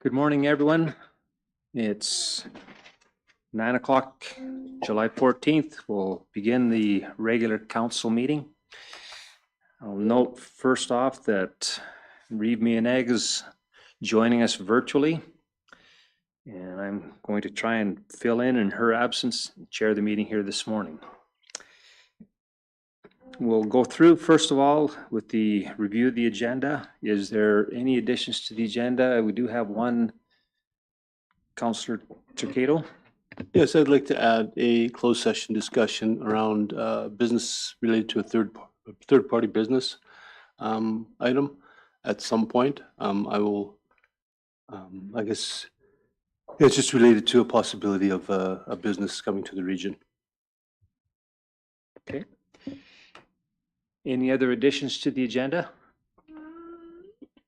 Good morning, everyone. It's 9 o'clock, July 14th. We'll begin the regular council meeting. I'll note first off that Reeve Mianeg is joining us virtually. And I'm going to try and fill in her absence, chair the meeting here this morning. We'll go through, first of all, with the review of the agenda. Is there any additions to the agenda? We do have one. Councillor Turcato? Yes, I'd like to add a closed session discussion around business related to a third-party business item at some point. I guess it's just related to a possibility of a business coming to the region. Okay. Any other additions to the agenda?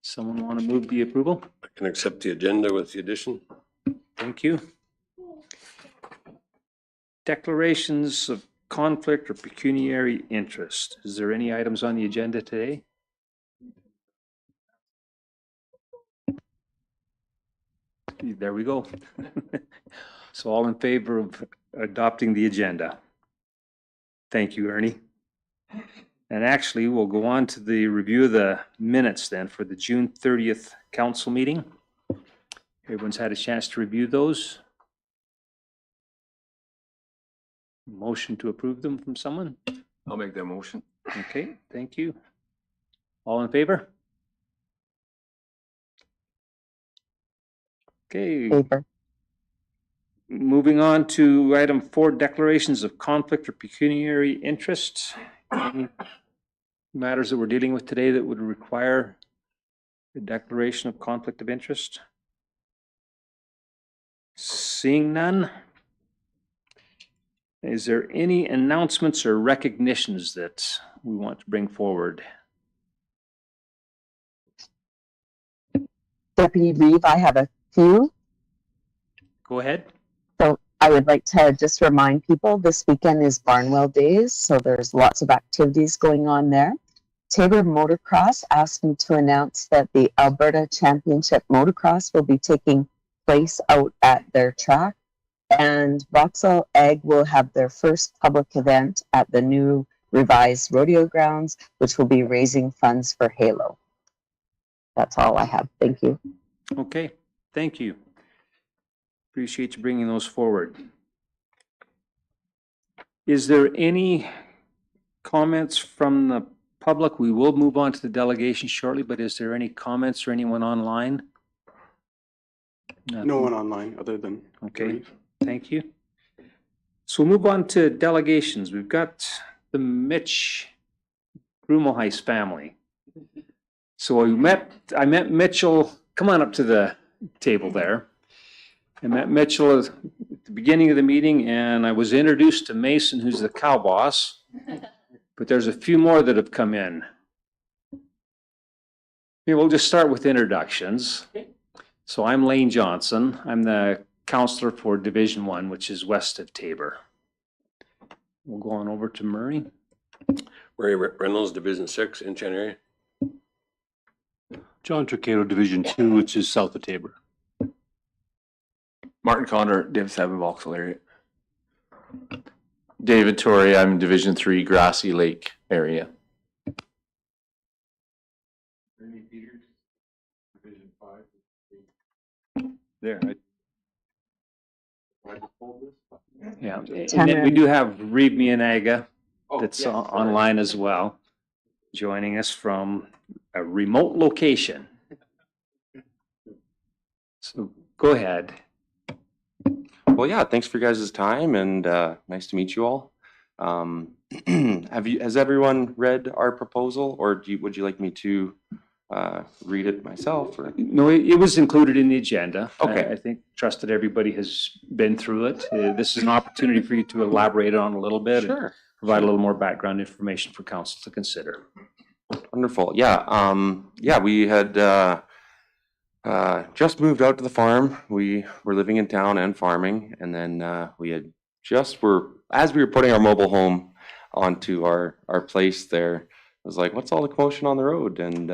Someone want to move the approval? I can accept the agenda with the addition. Thank you. Declarations of conflict or pecuniary interest. Is there any items on the agenda today? There we go. So all in favor of adopting the agenda? Thank you, Ernie. And actually, we'll go on to the review of the minutes then for the June 30th council meeting. Everyone's had a chance to review those. Motion to approve them from someone? I'll make that motion. Okay, thank you. All in favor? Okay. Favor. Moving on to item 4, declarations of conflict or pecuniary interest. Any matters that we're dealing with today that would require a declaration of conflict of interest? Seeing none. Is there any announcements or recognitions that we want to bring forward? Deputy Reeve, I have a few. Go ahead. So I would like to just remind people this weekend is Barnwell Days, so there's lots of activities going on there. Tabor Motocross asked me to announce that the Alberta Championship Motocross will be taking place out at their track, and Vauxhall Ag will have their first public event at the new revised rodeo grounds, which will be raising funds for Halo. That's all I have. Thank you. Okay, thank you. Appreciate you bringing those forward. Is there any comments from the public? We will move on to the delegation shortly, but is there any comments or anyone online? No one online other than. Okay, thank you. So we'll move on to delegations. We've got the Mitch Grumelheis family. So I met Mitchell. Come on up to the table there. I met Mitchell at the beginning of the meeting, and I was introduced to Mason, who's the cow boss. But there's a few more that have come in. Maybe we'll just start with introductions. So I'm Lane Johnson. I'm the counselor for Division 1, which is west of Tabor. We'll go on over to Murray. Murray Reynolds, Division 6, in area. John Turcato, Division 2, which is south of Tabor. Martin Condor, Div 7, Vauxhall area. David Torrey, I'm Division 3, Grassy Lake area. Ernie Peters, Division 5. There. Yeah, and then we do have Reeve Mianaga that's online as well, joining us from a remote location. So go ahead. Well, yeah, thanks for your guys' time, and nice to meet you all. Has everyone read our proposal, or would you like me to read it myself? Or? No, it was included in the agenda. Okay. I think trust that everybody has been through it. This is an opportunity for you to elaborate on a little bit. Sure. And provide a little more background information for council to consider. Wonderful. Yeah. We had just moved out to the farm. We were living in town and farming, and then as we were putting our mobile home onto our place there, I was like, what's all the commotion on the road? And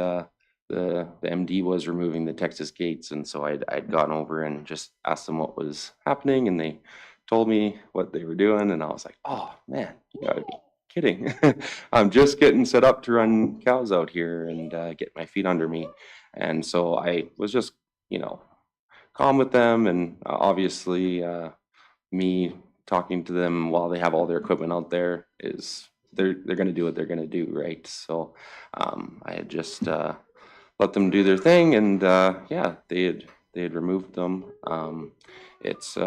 the MD was removing the Texas gates, and so I'd gone over and just asked them what was happening, and they told me what they were doing, and I was like, oh man, you gotta be kidding. I'm just getting set up to run cows out here and get my feet under me. And so I was just, you know, calm with them, and obviously me talking to them while they have all their equipment out there is they're going to do what they're going to do, right? So I had just let them do their thing, and yeah, they had removed them. It's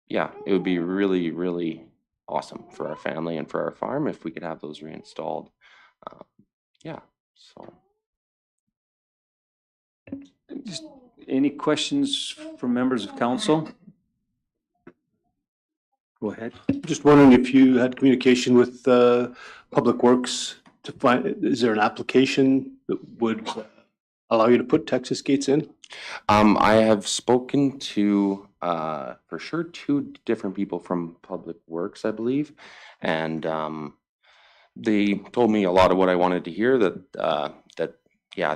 yeah, it would be really, really awesome for our family and for our farm if we could have those reinstalled. Um, yeah, so. Just any questions from members of council? Go ahead. Just wondering if you had communication with Public Works to find, is there an application that would allow you to put Texas gates in? I have spoken to for sure 2 different people from Public Works, I believe, and they told me a lot of what I wanted to hear. That yeah,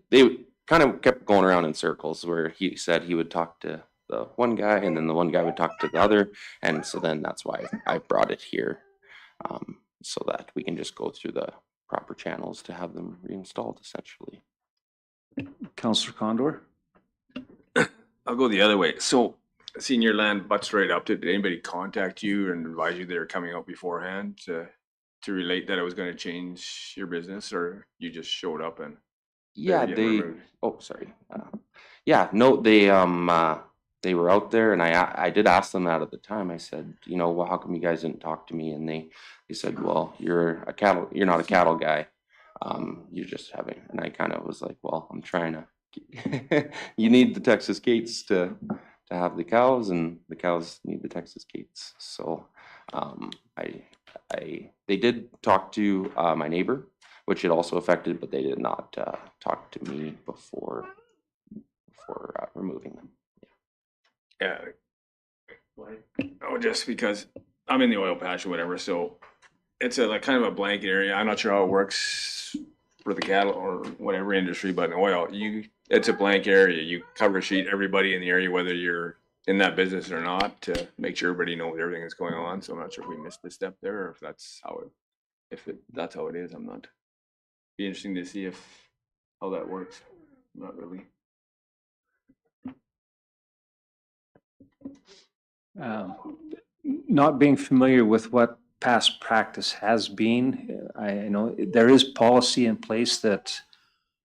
they kind of kept going around in circles, where he said he would talk to the one guy, and then the one guy would talk to the other, and so then that's why I brought it here, so that we can just go through the proper channels to have them reinstalled, essentially. Councillor Condor? I'll go the other way. So, seeing your land butts right up to, did anybody contact you and advise you they were coming out beforehand to relate that it was going to change your business, or you just showed up and Yeah, getting they. removed? Oh, sorry. Yeah, no, they were out there, and I did ask them that at the time. I said, you know, well, how come you guys didn't talk to me? And they said, well, you're not a cattle guy. You're just having. And I kind of was like, well, I'm trying to. You need the Texas gates to have the cows, and the cows need the Texas gates. So, they did talk to my neighbor, which it also affected, but they did not talk to me before removing them. Yeah. Oh, just because I'm in the oil patch or whatever, so it's a like kind of a blanket area. I'm not sure how it works for the cattle or whatever industry, but in oil, it's a blank area. You cover sheet everybody in the area, whether you're in that business or not, to make sure everybody knows everything that's going on. So I'm not sure if we missed a step there, or if that's how that's how it is. I'm not. Be interesting to see how that works. Not really. Not being familiar with what past practice has been, I know there is policy in place that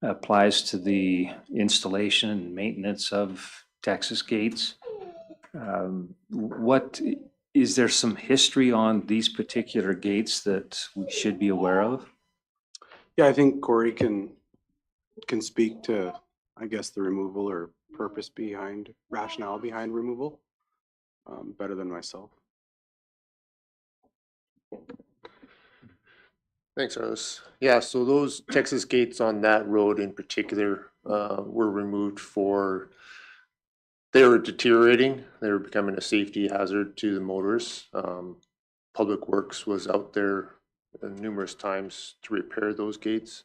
applies to the installation and maintenance of Texas gates. Is there some history on these particular gates that we should be aware of? Yeah, I think Corey can speak to, I guess, the removal or purpose behind, rationale behind removal, better than myself. Thanks, Arlis. Yeah, so those Texas gates on that road in particular were removed they were deteriorating. They were becoming a safety hazard to the motorists. Public Works was out there numerous times to repair those gates.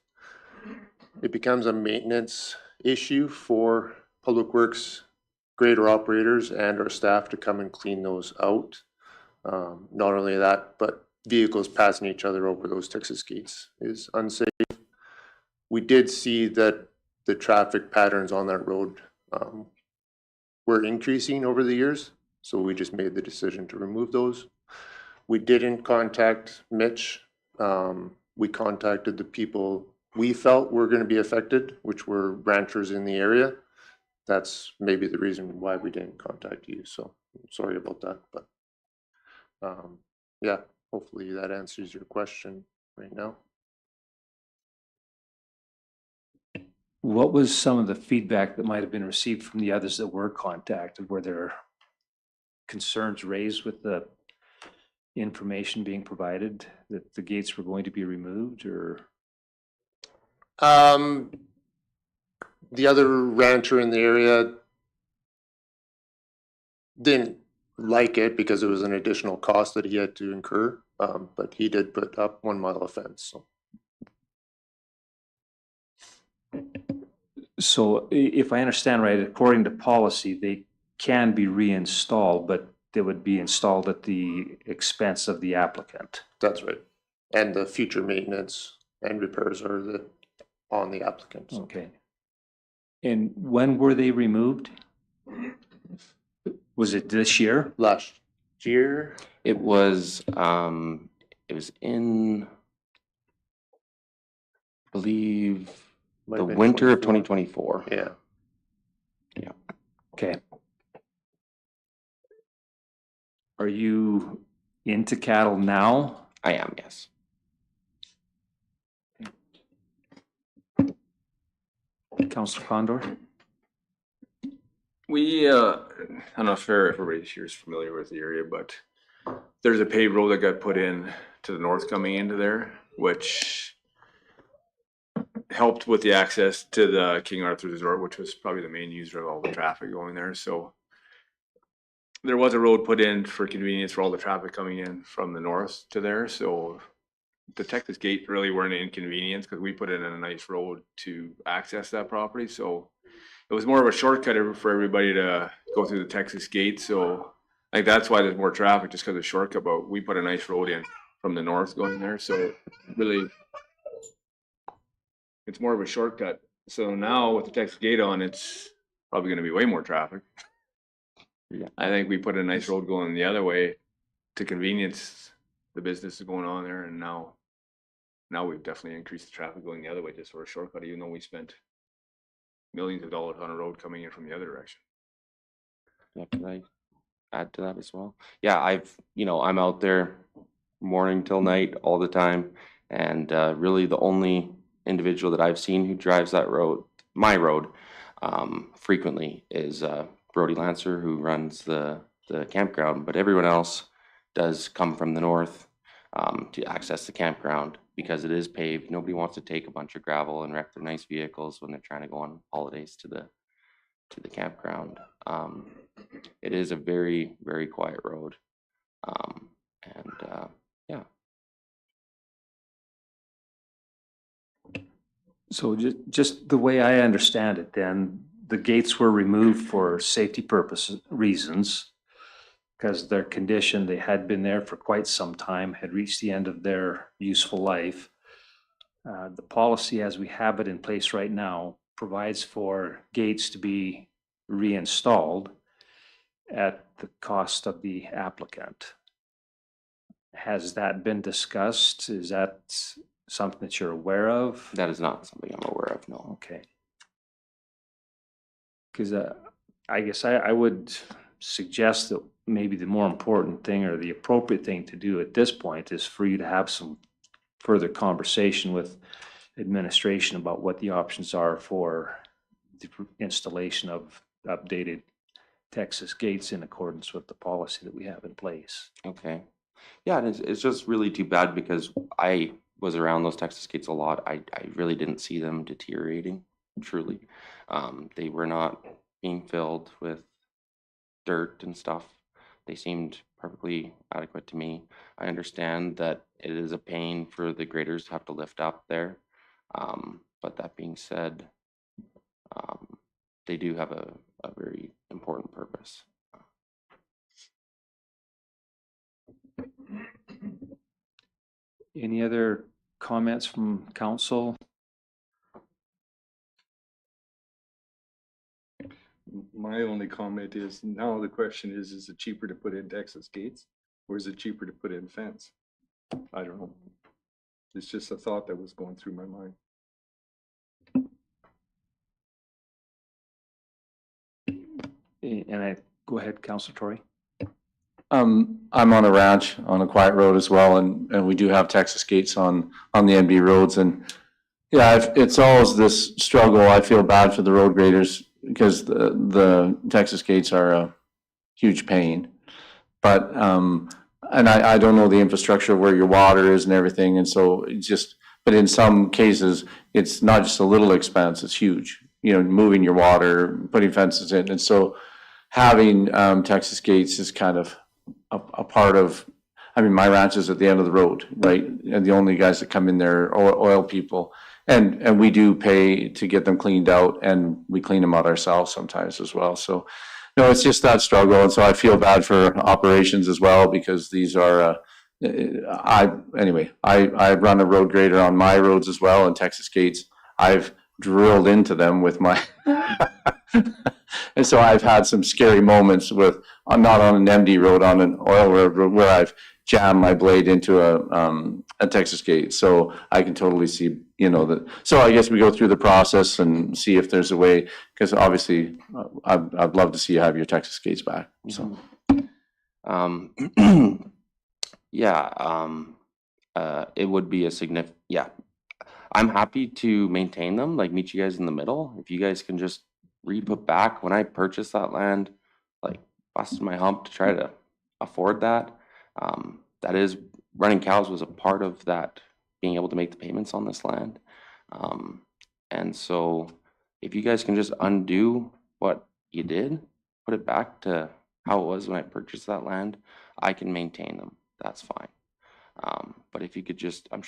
It becomes a maintenance issue for Public Works grader operators and our staff to come and clean those out. Not only that, but vehicles passing each other over those Texas gates is unsafe. We did see that the traffic patterns on that road were increasing over the years, so we just made the decision to remove those. We didn't contact Mitch. We contacted the people we felt were going to be affected, which were ranchers in the area. That's maybe the reason why we didn't contact you, so I'm sorry about that, but yeah, hopefully that answers your question right now. What was some of the feedback that might have been received from the others that were contacted? Were there concerns raised with the information being provided that the gates were going to be removed, or? The other rancher in the area didn't like it because it was an additional cost that he had to incur, but he did put up 1 mile of fence. So. So if I understand right, according to policy, they can be reinstalled, but they would be installed at the expense of the applicant. That's right. And the future maintenance and repairs are on the applicants. Okay. And when were they removed? Was it this year? Last year, It was in, I believe, might the have been winter of 24. 2024. Yeah. Okay. Are you into cattle now? I am, yes. Councillor Condor? We, I don't know if everybody here is familiar with the area, but there's a paved road that got put in to the north coming into there, which helped with the access to the King Arthur Resort, which was probably the main user of all the traffic going there. So there was a road put in for convenience for all the traffic coming in from the north to there. So the Texas Gate really weren't an inconvenience because we put in a nice road to access that property. So it was more of a shortcut for everybody to go through the Texas Gate. So I think that's why there's more traffic, just because of shortcut. But we put a nice road in from the north going there. So really, it's more of a shortcut. So now with the Texas Gate on, it's probably going to be way more traffic. Yeah. I think we put a nice road going the other way to convenience the business going on there. And now we've definitely increased the traffic going the other way just for a shortcut, even though we spent millions of dollars on a road coming in from the other direction. Yeah, can I add to that as well? Yeah, I'm out there morning till night all the time. And really the only individual that I've seen who drives that road, my road, frequently is Brody Lancer, who runs the campground. But everyone else does come from the north to access the campground because it is paved. Nobody wants to take a bunch of gravel and wreck their nice vehicles when they're trying to go on holidays to the campground. It is a very, very quiet road. Yeah. So just the way I understand it, then the gates were removed for safety purposes, reasons, because their condition, they had been there for quite some time, had reached the end of their useful life. The policy as we have it in place right now provides for gates to be reinstalled at the cost of the applicant. Has that been discussed? Is that something that you're aware of? That is not something I'm aware of, no. Okay. Because I guess I would suggest that maybe the more important thing or the appropriate thing to do at this point is for you to have some further conversation with administration about what the options are for the installation of updated Texas gates in accordance with the policy that we have in place. Okay. Yeah, and it's just really too bad because I was around those Texas gates a lot. I really didn't see them deteriorating, truly. They were not being filled with dirt and stuff. They seemed perfectly adequate to me. I understand that it is a pain for the graders to have to lift up there. But that being said, they do have a very important purpose. Any other comments from council? My only comment is now the question is it cheaper to put in Texas gates or is it cheaper to put in fence? I don't know. It's just a thought that was going through my mind. And go ahead, Councilor Tory. I'm on a ranch on a quiet road as well, and we do have Texas gates on the MD roads, and yeah, it's always this struggle. I feel bad for the road graders because the Texas gates are a huge pain, but and I don't know the infrastructure where your water is and everything, and so it's just. But in some cases, it's not just a little expense; it's huge. You know, moving your water, putting fences in, and so having Texas gates is kind of a part of, I mean, my ranch is at the end of the road, right? And the only guys that come in there are oil people. and we do pay to get them cleaned out, and we clean them out ourselves sometimes as well. So, no, it's just that struggle, and so I feel bad for operations as well, because these are, I run a road grader on my roads as well, in Texas Gates. I've drilled into them with my, and so I've had some scary moments with, not on an MD road, on an oil road, where I've jammed my blade into a Texas Gate. So I can totally see, that. So I guess we go through the process and see if there's a way, because obviously I'd love to see you have your Texas Gates back. So It would be a significant, I'm happy to maintain them, like meet you guys in the middle. If you guys can just re-put back, when I purchased that land, like busted my hump to try to afford that. That is, running cows was a part of that, being able to make the payments on this land. And so if you guys can just undo what you did, put it back to how it was when I purchased that land, I can maintain them. That's fine. But if you could just, I'm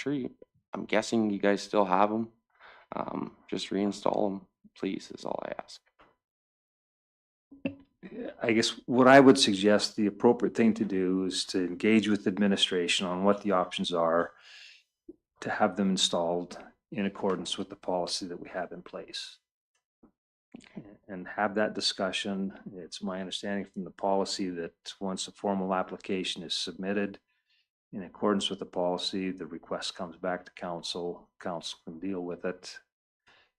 guessing you guys still have them. Just reinstall them, please, is all I ask. I guess what I would suggest, the appropriate thing to do is to engage with administration on what the options are to have them installed in accordance with the policy that we have in place. And have that discussion. It's my understanding from the policy that once a formal application is submitted in accordance with the policy, the request comes back to council. Council can deal with it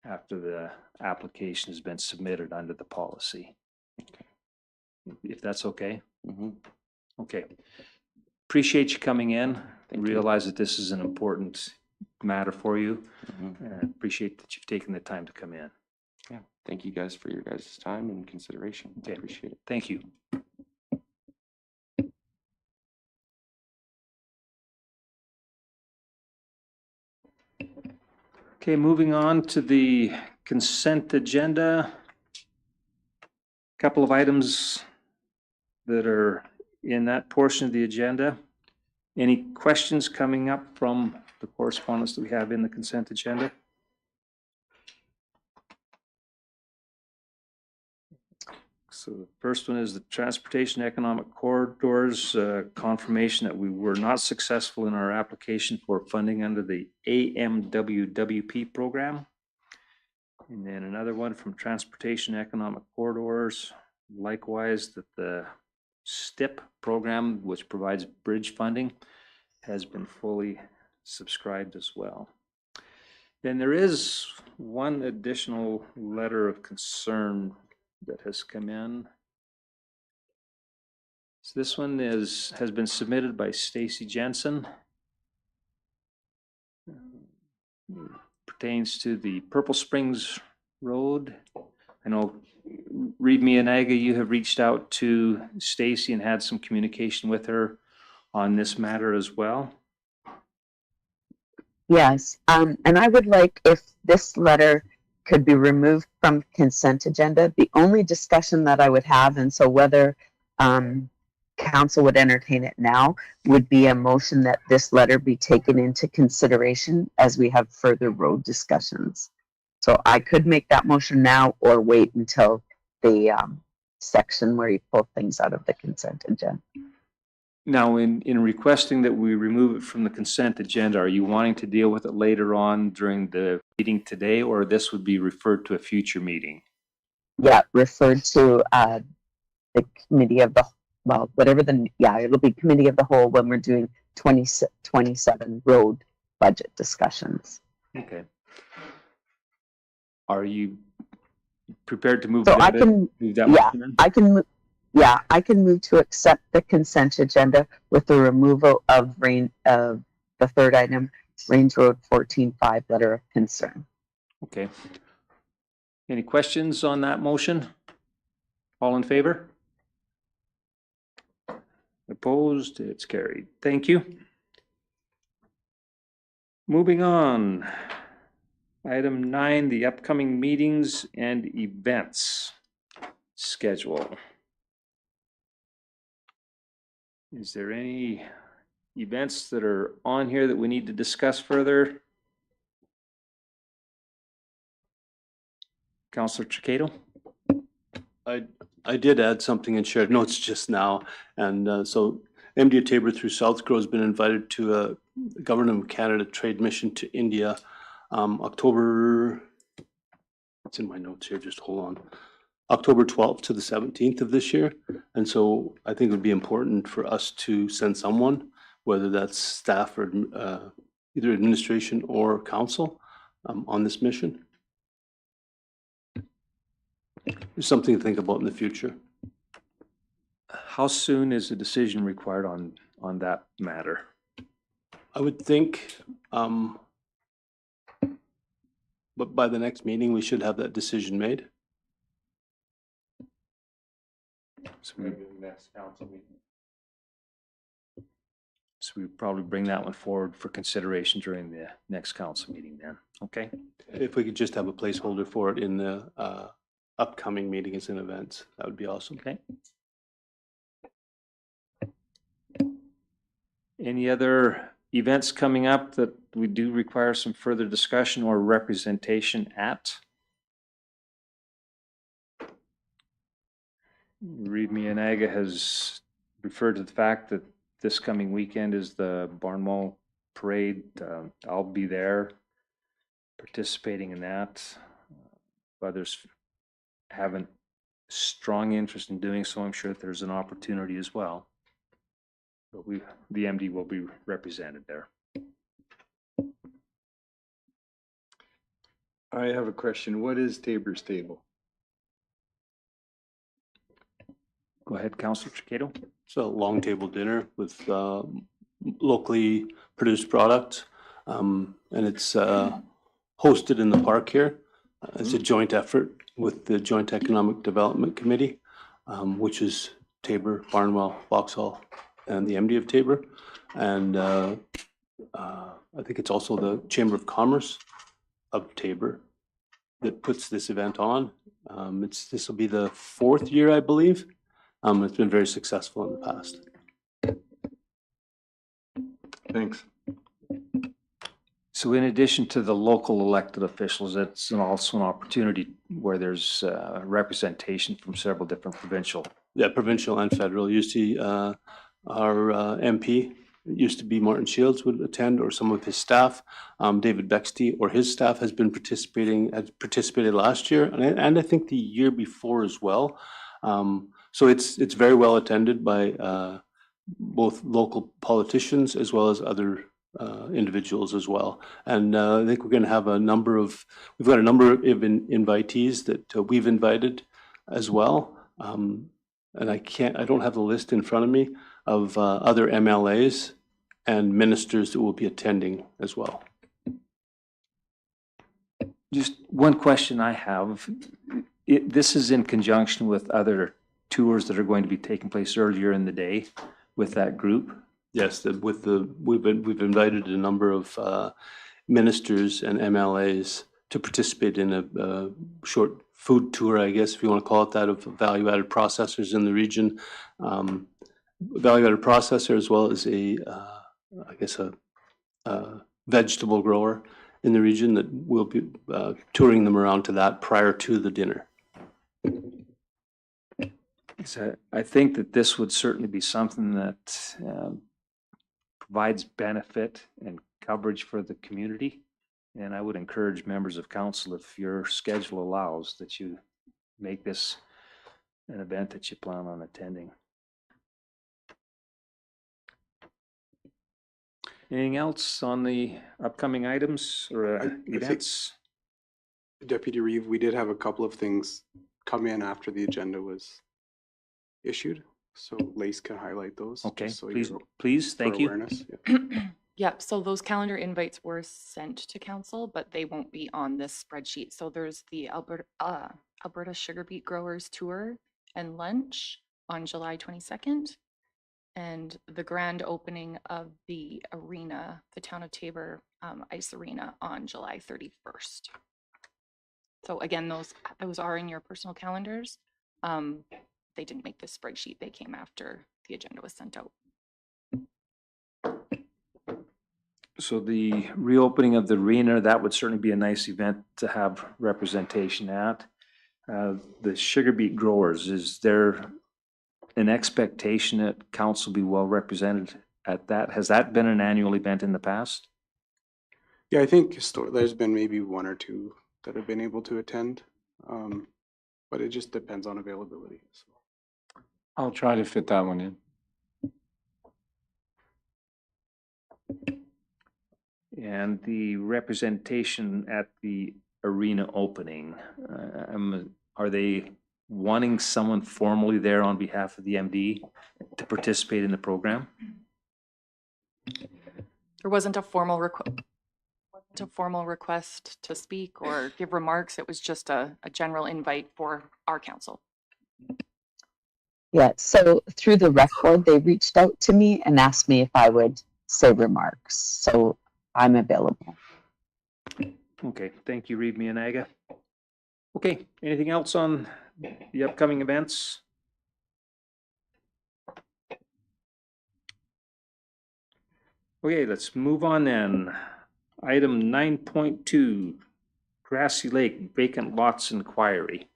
after the application has been submitted under the policy. If that's okay? Okay. Appreciate you coming in. Realize that this is an important matter for you. And appreciate that you've taken the time to come in. Yeah, thank you guys for your guys' time and consideration. I appreciate it. Thank you. Okay, moving on to the consent agenda. Couple of items that are in that portion of the agenda. Any questions coming up from the correspondence that we have in the consent agenda? So the first one is the Transportation Economic Corridors, confirmation that we were not successful in our application for funding under the AMWWP program. And then another one from Transportation Economic Corridors, likewise that the STIP program, which provides bridge funding, has been fully subscribed as well. Then there is one additional letter of concern that has come in. So this one has been submitted by Stacy Jensen. Pertains to the Purple Springs Road. I know Reed Miyanaga, you have reached out to Stacy and had some communication with her on this matter as well. Yes, and I would like if this letter could be removed from consent agenda. The only discussion that I would have, and so whether council would entertain it now, would be a motion that this letter be taken into consideration as we have further road discussions. So I could make that motion now or wait until the section where you pull things out of the consent agenda. Now, in requesting that we remove it from the consent agenda, are you wanting to deal with it later on during the meeting today, or this would be referred to a future meeting? Yeah, referred to the committee of the, well, whatever the, yeah, it'll be committee of the whole when we're doing 2027 road budget discussions. Okay. Are you prepared to move So that? I can, yeah, I can move to accept the consent agenda with the removal of the third item, Range Road 14-5 letter of concern. Okay. Any questions on that motion? All in favor? Opposed? It's carried. Thank you. Moving on. Item 9, the upcoming meetings and events schedule. Is there any events that are on here that we need to discuss further? Counselor Chikado? I did add something and shared notes just now. And so MD of Tabor through South Grow has been invited to a Government of Canada trade mission to India, October, it's in my notes here, just hold on. October 12th to the 17th of this year. And so I think it would be important for us to send someone, whether that's staff or either administration or council, on this mission. There's something to think about in the future. How soon is a decision required on that matter? I would think, but by the next meeting, we should have that decision made. So maybe the next council meeting. So we probably bring that one forward for consideration during the next council meeting then, okay? If we could just have a placeholder for it in the upcoming meetings and events, that would be awesome. Okay. Any other events coming up that we do require some further discussion or representation at? Reed Mianaga has referred to the fact that this coming weekend is the Barnwell Parade. I'll be there participating in that. Others haven't strong interest in doing so. I'm sure that there's an opportunity as well. But the MD will be represented there. I have a question. What is Tabor's Table? Go ahead, Councilor Chikado. It's a long table dinner with locally produced products. And it's hosted in the park here. It's a joint effort with the Joint Economic Development Committee, which is Tabor, Barnwell, Vauxhall, and the MD of Tabor. And I think it's also the Chamber of Commerce of Tabor that puts this event on. This will be the 4th year, I believe. It's been very successful in the past. Thanks. So in addition to the local elected officials, it's also an opportunity where there's representation from several different provincial. Yeah, provincial and federal. You see our MP, it used to be Martin Shields, would attend, or some of his staff. David Bexty or his staff has participated last year and I think the year before as well. So it's very well attended by both local politicians as well as other individuals as well. And I think we're going to have we've got a number of invitees that we've invited as well. And I don't have the list in front of me of other MLAs and ministers that will be attending as well. Just one question I have. This is in conjunction with other tours that are going to be taking place earlier in the day with that group. Yes, we've invited a number of ministers and MLAs to participate in a short food tour, I guess, if you want to call it that, of value-added processors in the region. Value-added processor as well as a vegetable grower in the region that will be touring them around to that prior to the dinner. So I think that this would certainly be something that provides benefit and coverage for the community. And I would encourage members of council, if your schedule allows, that you make this an event that you plan on attending. Anything else on the upcoming items or I think- events? Deputy Reeve, we did have a couple of things come in after the agenda was issued, so Lace can highlight those. Okay, just so please, for thank you. awareness. Yeah. Yep, so those calendar invites were sent to council, but they won't be on this spreadsheet. So there's the Alberta Sugar Beet Growers Tour and Lunch on July 22nd, and the grand opening of the arena, the Town of Tabor Ice Arena, on July 31st. So again, those are in your personal calendars. They didn't make this spreadsheet. They came after the agenda was sent out. So the reopening of the arena, that would certainly be a nice event to have representation at. the sugar beet growers, is there an expectation that council be well represented at that? Has that been an annual event in the past? Yeah, I think there's been maybe one or two that have been able to attend, but it just depends on availability. So. I'll try to fit that one in. And the representation at the arena opening, are they wanting someone formally there on behalf of the MD to participate in the program? There wasn't a formal request to speak or give remarks. It was just a general invite for our council. Yeah, so through the rec board, they reached out to me and asked me if I would say remarks. So I'm available. Okay, thank you, Reed Mianaga. Okay, anything else on the upcoming events? Okay, let's move on then. Item 9.2, Grassy Lake vacant lots inquiry.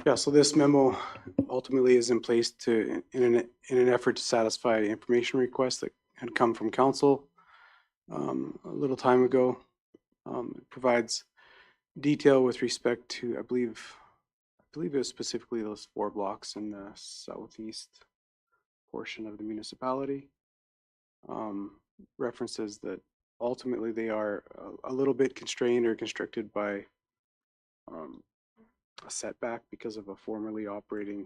Yeah, so this memo ultimately is in place to, in an effort to satisfy information requests that had come from council a little time ago. It provides detail with respect to, I believe it was specifically those 4 blocks in the southeast portion of the municipality. References that ultimately they are a little bit constrained or constricted by a setback because of a formerly operating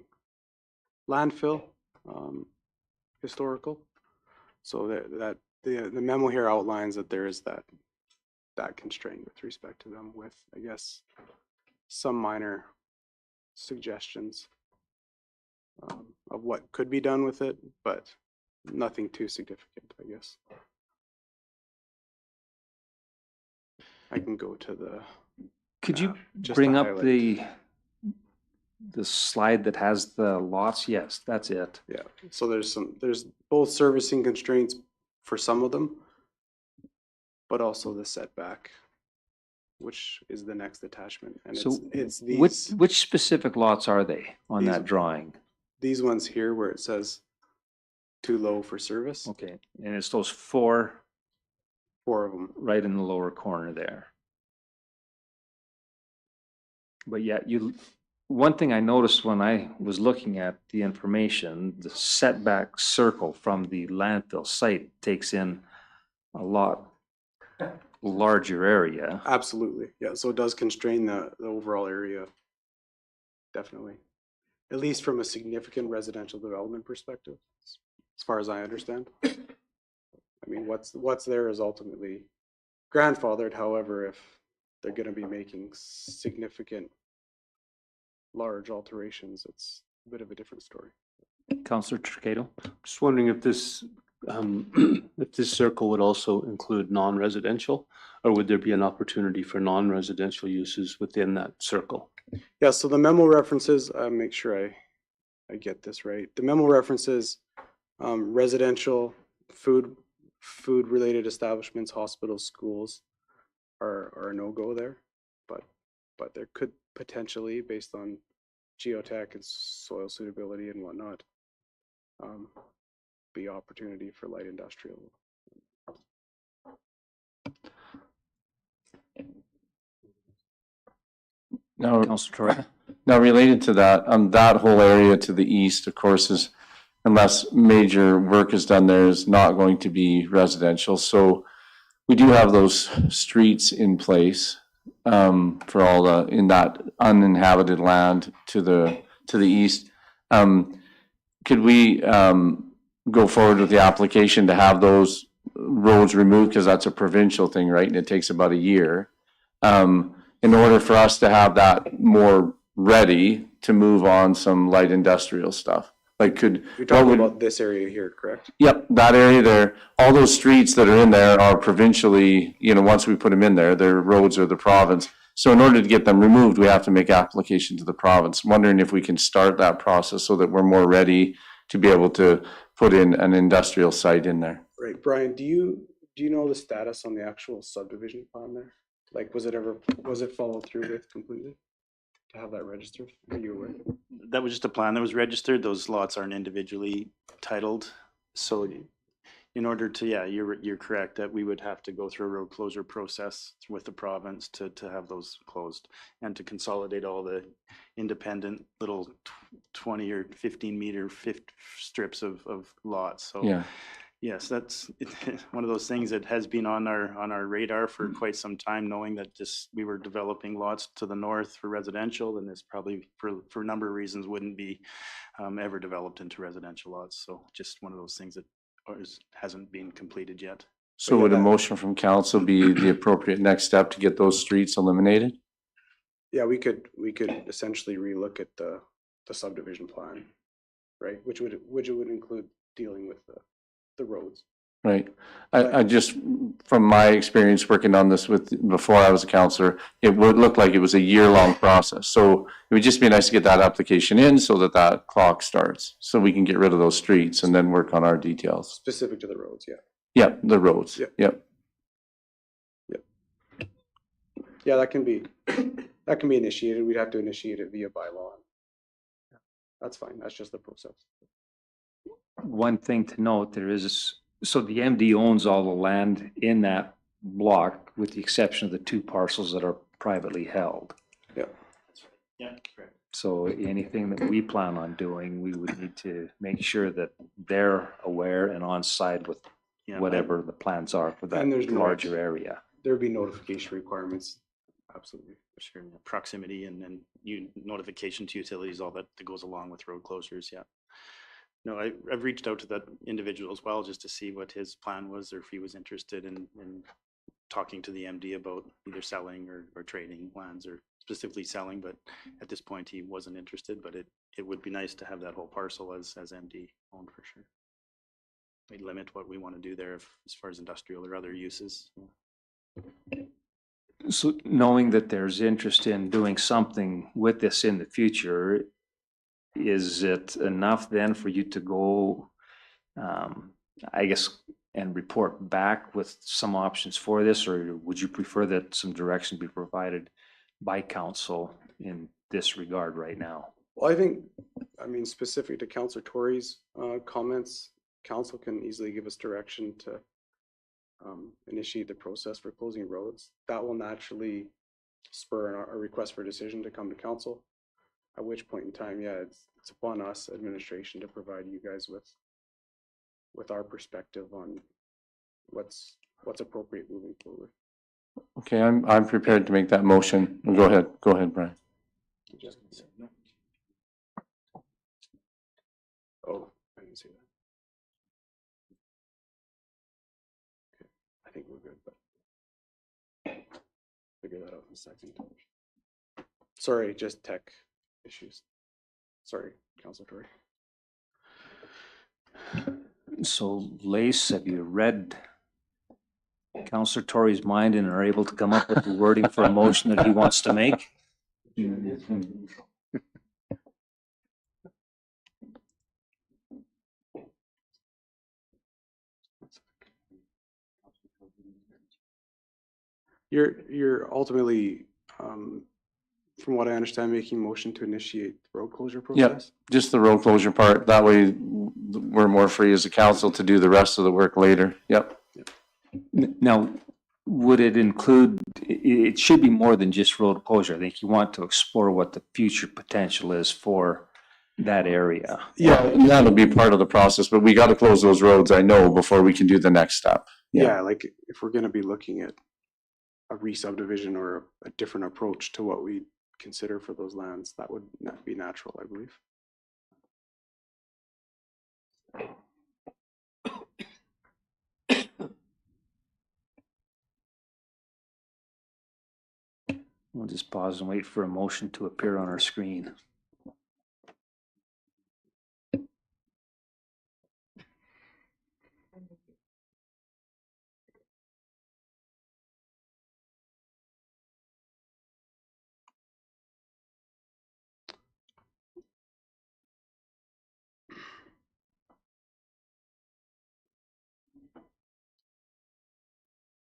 landfill, historical. So that the memo here outlines that there is that constraint with respect to them, with, I guess, some minor suggestions of what could be done with it, but nothing too significant, I guess. I can go to the. Could you just bring to up highlight. the slide that has the lots? Yes, that's it. Yeah, so there's both servicing constraints for some of them, but also the setback, which is the next attachment. And So it's these, which specific lots are they on These- that drawing? these ones here where it says too low for service, Okay, and it's those 4 4 of them. right in the lower corner there. But yeah, one thing I noticed when I was looking at the information, the setback circle from the landfill site takes in a lot larger area. Absolutely, yeah, so it does constrain the overall area, definitely. At least from a significant residential development perspective, as far as I understand. I mean, what's there is ultimately grandfathered. However, if they're going to be making significant, large alterations, it's a bit of a different story. Councillor Tricado? Just wondering if this, if this circle would also include non-residential, or would there be an opportunity for non-residential uses within that circle? Yeah, so the memo references, make sure I get this right. The memo references residential, food related establishments, hospitals, schools are a no-go there, but there could potentially, based on geotech and soil suitability and whatnot, be opportunity for light industrial. Now, Councillor Torre? now related to that, that whole area to the east, of course, is, unless major work is done there, is not going to be residential. So we do have those streets in place for all the, in that uninhabited land to the east. Could we go forward with the application to have those roads removed, because that's a provincial thing, right? And it takes about a year. In order for us to have that more ready to move on some light industrial stuff. Like You're talking about this area here, correct? Yep, that area there, all those streets that are in there are provincially, once we put them in there, their roads are the province. So in order to get them removed, we have to make application to the province. Wondering if we can start that process so that we're more ready to be able to put in an industrial site in there. Right, Brian, do you know the status on the actual subdivision plan there? Like, was it followed through with completely? To have that registered? Are you aware? That was just a plan that was registered. Those lots aren't individually titled. So in order to, yeah, you're correct that we would have to go through a road closure process with the province to have those closed and to consolidate all the independent little 20 or 15 meter strips of lots. So Yeah. yes, that's one of those things that has been on our radar for quite some time, knowing that we were developing lots to the north for residential, and this probably for a number of reasons wouldn't be ever developed into residential lots. So just one of those things that hasn't been completed yet. So would a motion from council be the appropriate next step to get those streets eliminated? Yeah, we could essentially relook at the subdivision plan, right? Which would include dealing with the roads. Right. I just, from my experience working on this before I was a counselor, it would look like it was a year-long process. So it would just be nice to get that application in so that clock starts, so we can get rid of those streets and then work on our details. Specific to the roads, yeah. Yeah, the roads. Yep. Yep. Yeah, that can be initiated. We'd have to initiate it via bylaw. That's fine. That's just the process. One thing to note, so the MD owns all the land in that block with the exception of the 2 parcels that are privately held. Yeah. Yeah, correct. So anything that we plan on doing, we would need to make sure that they're aware and on side with Yeah, whatever the plans are for that And there's no- larger area. There'd be notification requirements. Absolutely. Sure, yeah, proximity and notification to utilities, all that goes along with road closures, yeah. No, I've reached out to that individual as well, just to see what his plan was, or if he was interested in talking to the MD about either selling or trading lands, or specifically selling, but at this point he wasn't interested, but it would be nice to have that whole parcel as MD owned for sure. We limit what we want to do there as far as industrial or other uses. So knowing that there's interest in doing something with this in the future, is it enough then for you to go, I guess, and report back with some options for this, or would you prefer that some direction be provided by council in this regard right now? Well, I mean, specific to Councillor Tory's comments, council can easily give us direction to initiate the process for closing roads. That will naturally spur a request for a decision to come to council. At which point in time, yeah, it's upon us, administration, to provide you guys with our perspective on what's appropriate moving forward. Okay, I'm prepared to make that motion. Go ahead, Brian. Oh, I didn't see that. Okay, I think we're good, but figure that out in a second. Sorry, just tech issues. Sorry, Councilor Tory. So Lace, have you read Councillor Tory's mind and are able to come up with the wording for a motion that he wants to make? You're ultimately, from what I understand, making motion to initiate the road closure process? Just the road closure part. That way we're more free as a council to do the rest of the work later. Yep. Now, would it include, it should be more than just road closure. I think you want to explore what the future potential is for that area. Yeah, and that'll be part of the process, but we got to close those roads, I know, before we can do the next step. Yeah, like if we're gonna be looking at a re-subdivision or a different approach to what we consider for those lands, that would not be natural, I believe. We'll just pause and wait for a motion to appear on our screen.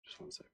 Just one sec.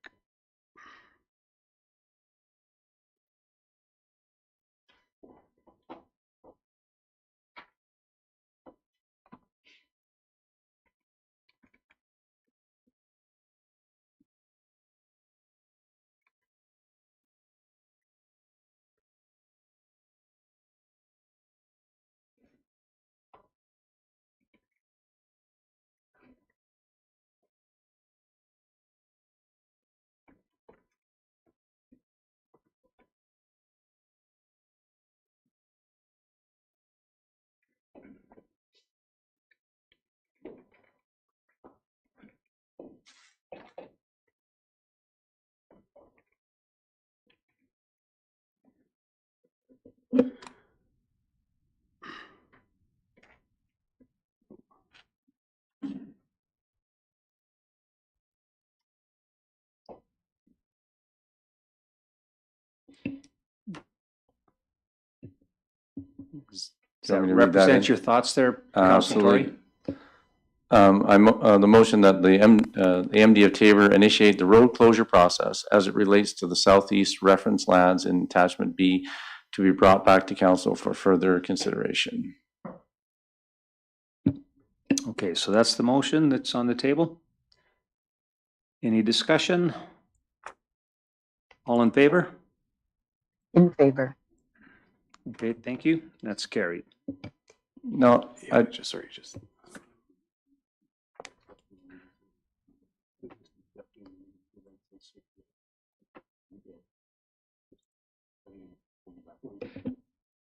Does Do you that want me to read that represent in? your thoughts there, Councilor Tory? Absolutely. The motion that the MD of Tabor initiate the road closure process as it relates to the southeast reference lands in attachment B to be brought back to council for further consideration. Okay, so that's the motion that's on the table. Any discussion? All in favor? In favor. Okay, thank you. That's carried. No, I, Just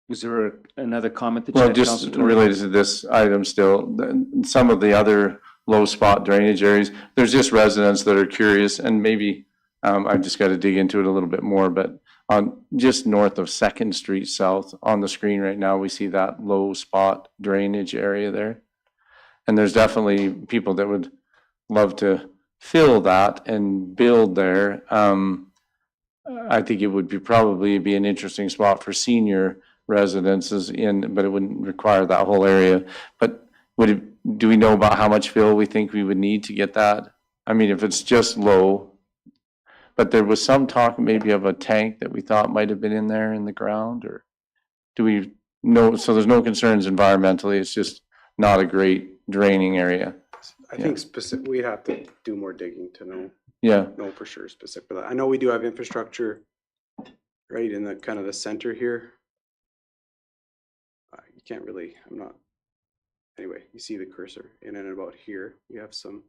Was there another comment that you well, had, just Councilor Tory? related to this item still, some of the other low spot drainage areas, there's just residents that are curious and maybe, I've just got to dig into it a little bit more, but on just north of Second Street South on the screen right now, we see that low spot drainage area there. And there's definitely people that would love to fill that and build there. I think it would probably be an interesting spot for senior residences but it wouldn't require that whole area. But do we know about how much fill we think we would need to get that? I mean, if it's just low, but there was some talk maybe of a tank that we thought might have been in there in the ground, or do we know? So there's no concerns environmentally, it's just not a great draining area. I think we'd have to do more digging to know for sure specific for that. I know we do have infrastructure right in the kind of the center here. You can't really, anyway, you see the cursor in and about here. You have some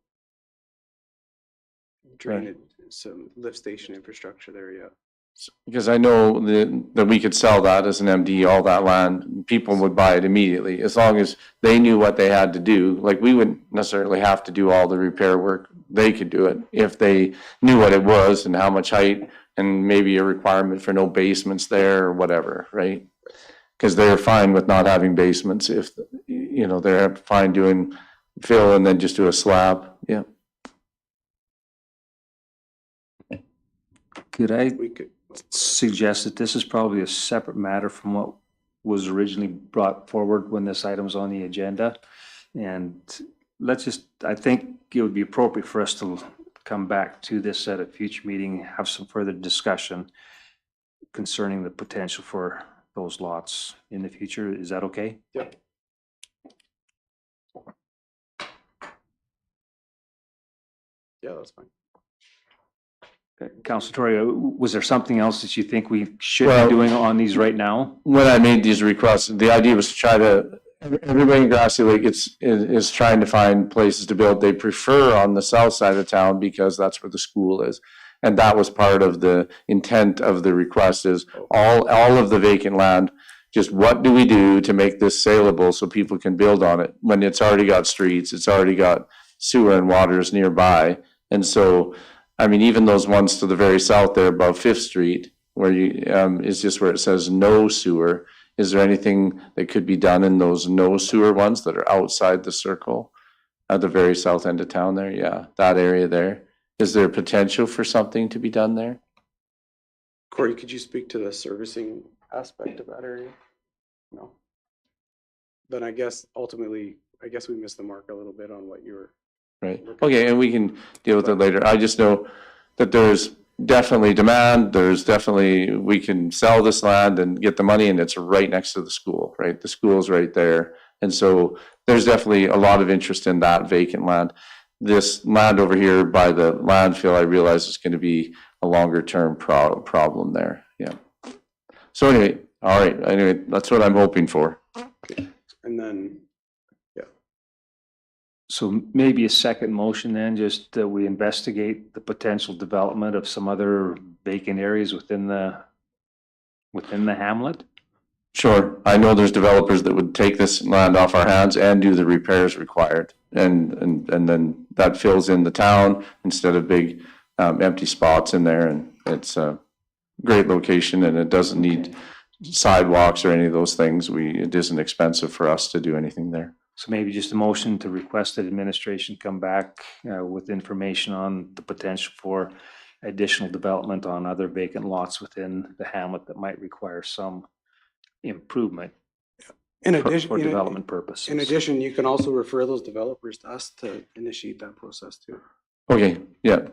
drainage, some lift station infrastructure there, yeah. Because I know that we could sell that as an MD, all that land, people would buy it immediately, as long as they knew what they had to do. Like, we wouldn't necessarily have to do all the repair work, they could do it if they knew what it was and how much height, and maybe a requirement for no basements there or whatever, right? Because they're fine with not having basements if, they're fine doing fill and then just do a slab, yeah. Could I We could, suggest that this is probably a separate matter from what was originally brought forward when this item's on the agenda? And I think it would be appropriate for us to come back to this at a future meeting, have some further discussion concerning the potential for those lots in the future. Is that okay? Yep. Yeah, that's fine. Councilor Tory, was there something else that you think we should Well, be doing on these right now? When I made these requests, the idea was to try to, everybody in Grassy Lake is trying to find places to build. They prefer on the south side of town because that's where the school is. And that was part of the intent of the request is all of the vacant land, just what do we do to make this saleable so people can build on it when it's already got streets, it's already got sewer and waters nearby. And so, I mean, even those ones to the very south there above Fifth Street, where is just where it says no sewer. Is there anything that could be done in those no sewer ones that are outside the circle at the very south end of town there? Yeah, that area there. Is there potential for something to be done there? Corey, could you speak to the servicing aspect of that area? No. Then I guess ultimately, we missed the mark a little bit on what you were. Right, okay, and we can deal with it later. I just know that there's definitely demand, we can sell this land and get the money, and it's right next to the school, right? The school's right there. And so there's definitely a lot of interest in that vacant land. This land over here by the landfill, I realize is going to be a longer term problem there, yeah. So anyway, all right, anyway, that's what I'm hoping for. And then, So maybe a second motion then, just that we investigate the potential development of some other vacant areas within the hamlet? Sure, I know there's developers that would take this land off our hands and do the repairs required. And then that fills in the town instead of big empty spots in there, and it's a great location and it doesn't need sidewalks or any of those things. It isn't expensive for us to do anything there. So maybe just a motion to request that administration come back with information on the potential for additional development on other vacant lots within the hamlet that might require some improvement In for addition, development purposes. in addition, you can also refer those developers to us to initiate that process too. Okay, yeah,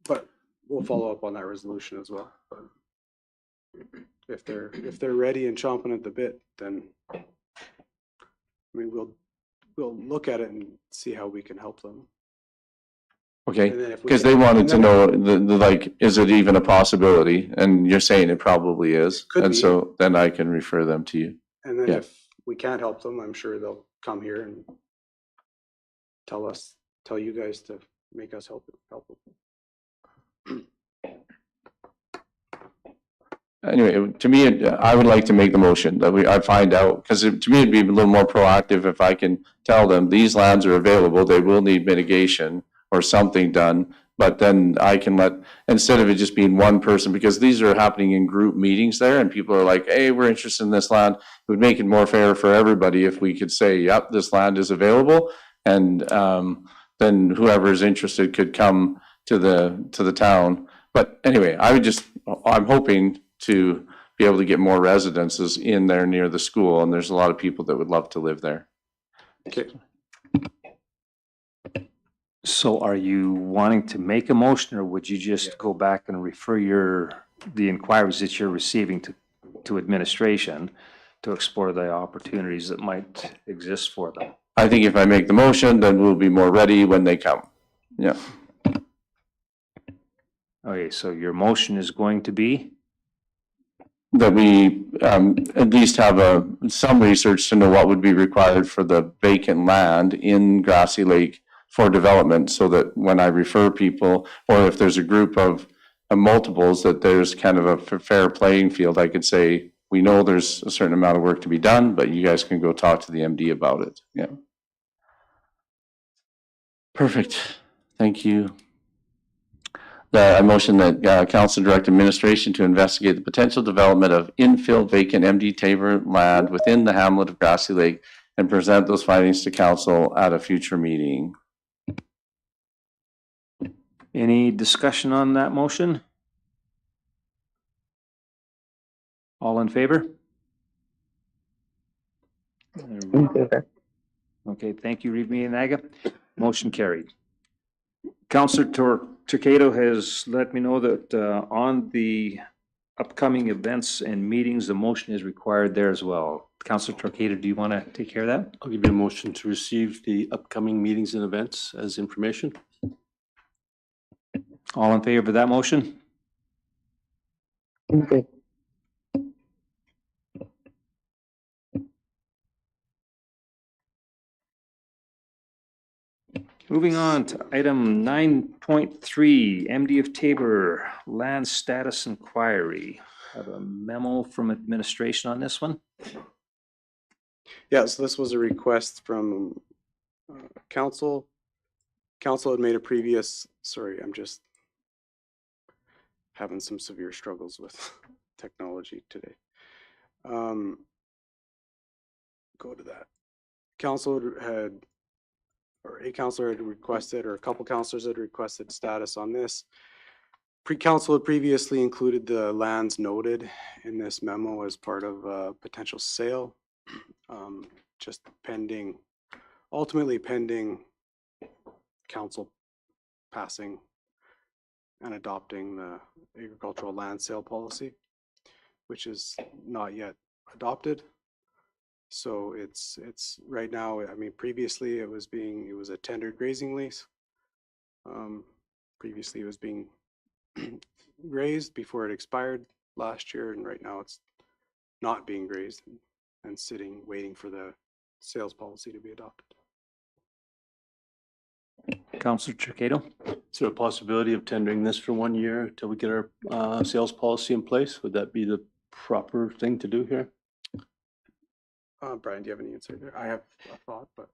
But we'll follow up on that resolution as well. But if they're ready and chomping at the bit, then I mean, we'll look at it and see how we can help them. okay. And then if we Because can- they wanted and to then- know, the like, is it even a possibility? And you're saying it probably is. Could And be. so then I can refer them to you. And then Yeah. if we can't help them, I'm sure they'll come here and tell you guys to make us help them. Anyway, to me, I would like to make the motion that I find out, because to me, it'd be a little more proactive if I can tell them these lands are available, they will need mitigation or something done. But then I can instead of it just being one person, because these are happening in group meetings there and people are like, hey, we're interested in this land. It would make it more fair for everybody if we could say, yep, this land is available. And then whoever is interested could come to the town. But anyway, I'm hoping to be able to get more residences in there near the school, and there's a lot of people that would love to live there. Okay. So are you wanting to make a motion, or would you just go back and refer the inquiries that you're receiving to administration to explore the opportunities that might exist for them? I think if I make the motion, then we'll be more ready when they come. Yeah. Okay, so your motion is going to be? That we at least have some research to know what would be required for the vacant land in Grassy Lake for development, so that when I refer people, or if there's a group of multiples, that there's kind of a fair playing field. I could say, we know there's a certain amount of work to be done, but you guys can go talk to the MD about it. Yeah. Perfect. Thank you. I motion that council direct administration to investigate the potential development of infill vacant MD Tabor land within the hamlet of Grassy Lake and present those findings to council at a future meeting. Any discussion on that motion? All in favor? In favor. Okay, thank you, Remy and Aga. Motion carried. Councillor Torquato has let me know that on the upcoming events and meetings, the motion is required there as well. Councillor Torquato, do you want to take care of that? I'll give you a motion to receive the upcoming meetings and events as information. All in favor of that motion? In favor. Moving on to item 9.3, MD of Tabor Land Status Inquiry. Have a memo from administration on this one? Yeah, so this was a request from council. Council had made a previous, sorry, I'm just having some severe struggles with technology today. Go to that. Council had, or a councilor had requested, or a couple councilors had requested status on this. Council had previously included the lands noted in this memo as part of a potential sale. Just pending, ultimately pending council passing and adopting the agricultural land sale policy, which is not yet adopted. So it's right now, I mean, previously it was a tendered grazing lease. Previously it was being grazed before it expired last year, and right now it's not being grazed and sitting, waiting for the sales policy to be adopted. Councillor Torquato? Is there a possibility of tendering this for 1 year till we get our sales policy in place? Would that be the proper thing to do here? Brian, do you have any insight there? I have a thought, but.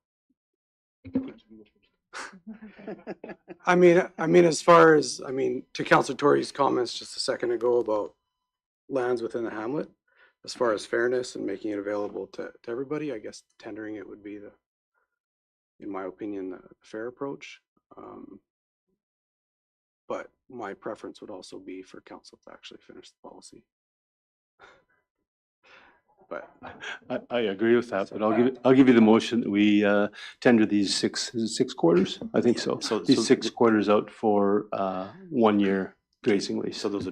I mean, as far as, to Councillor Tory's comments just a second ago about lands within the hamlet, as far as fairness and making it available to everybody, I guess tendering it would be the, in my opinion, the fair approach. But my preference would also be for council to actually finish the policy. But I agree with that, but I'll give you the motion that we tender these six quarters, I think so. So- These so 6 quarters out for 1 year grazing lease. So these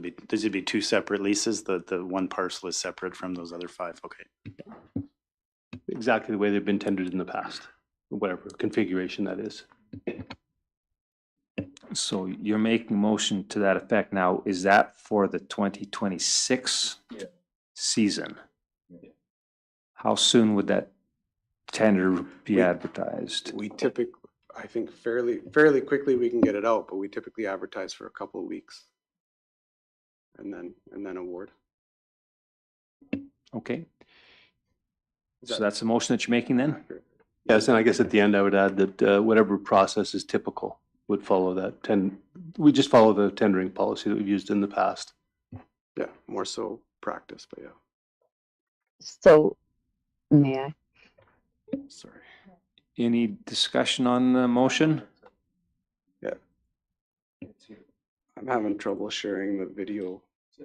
would be two separate leases? The one parcel is separate from those other 5? Okay. Exactly the way they've been tendered in the past, whatever configuration that is. So you're making a motion to that effect. Now, is that for the 2026 season? How soon would that tender be advertised? we typically, I think fairly quickly we can get it out, but we typically advertise for a couple of weeks. And then award. Okay. Is So that that's the motion that you're making then? accurate? Yes, and I guess at the end I would add that whatever process is typical would follow that. We just follow the tendering policy that we've used in the past. Yeah, more so practice, but yeah, So, may I? sorry. Any discussion on the motion? Yeah. I'm having trouble sharing the video.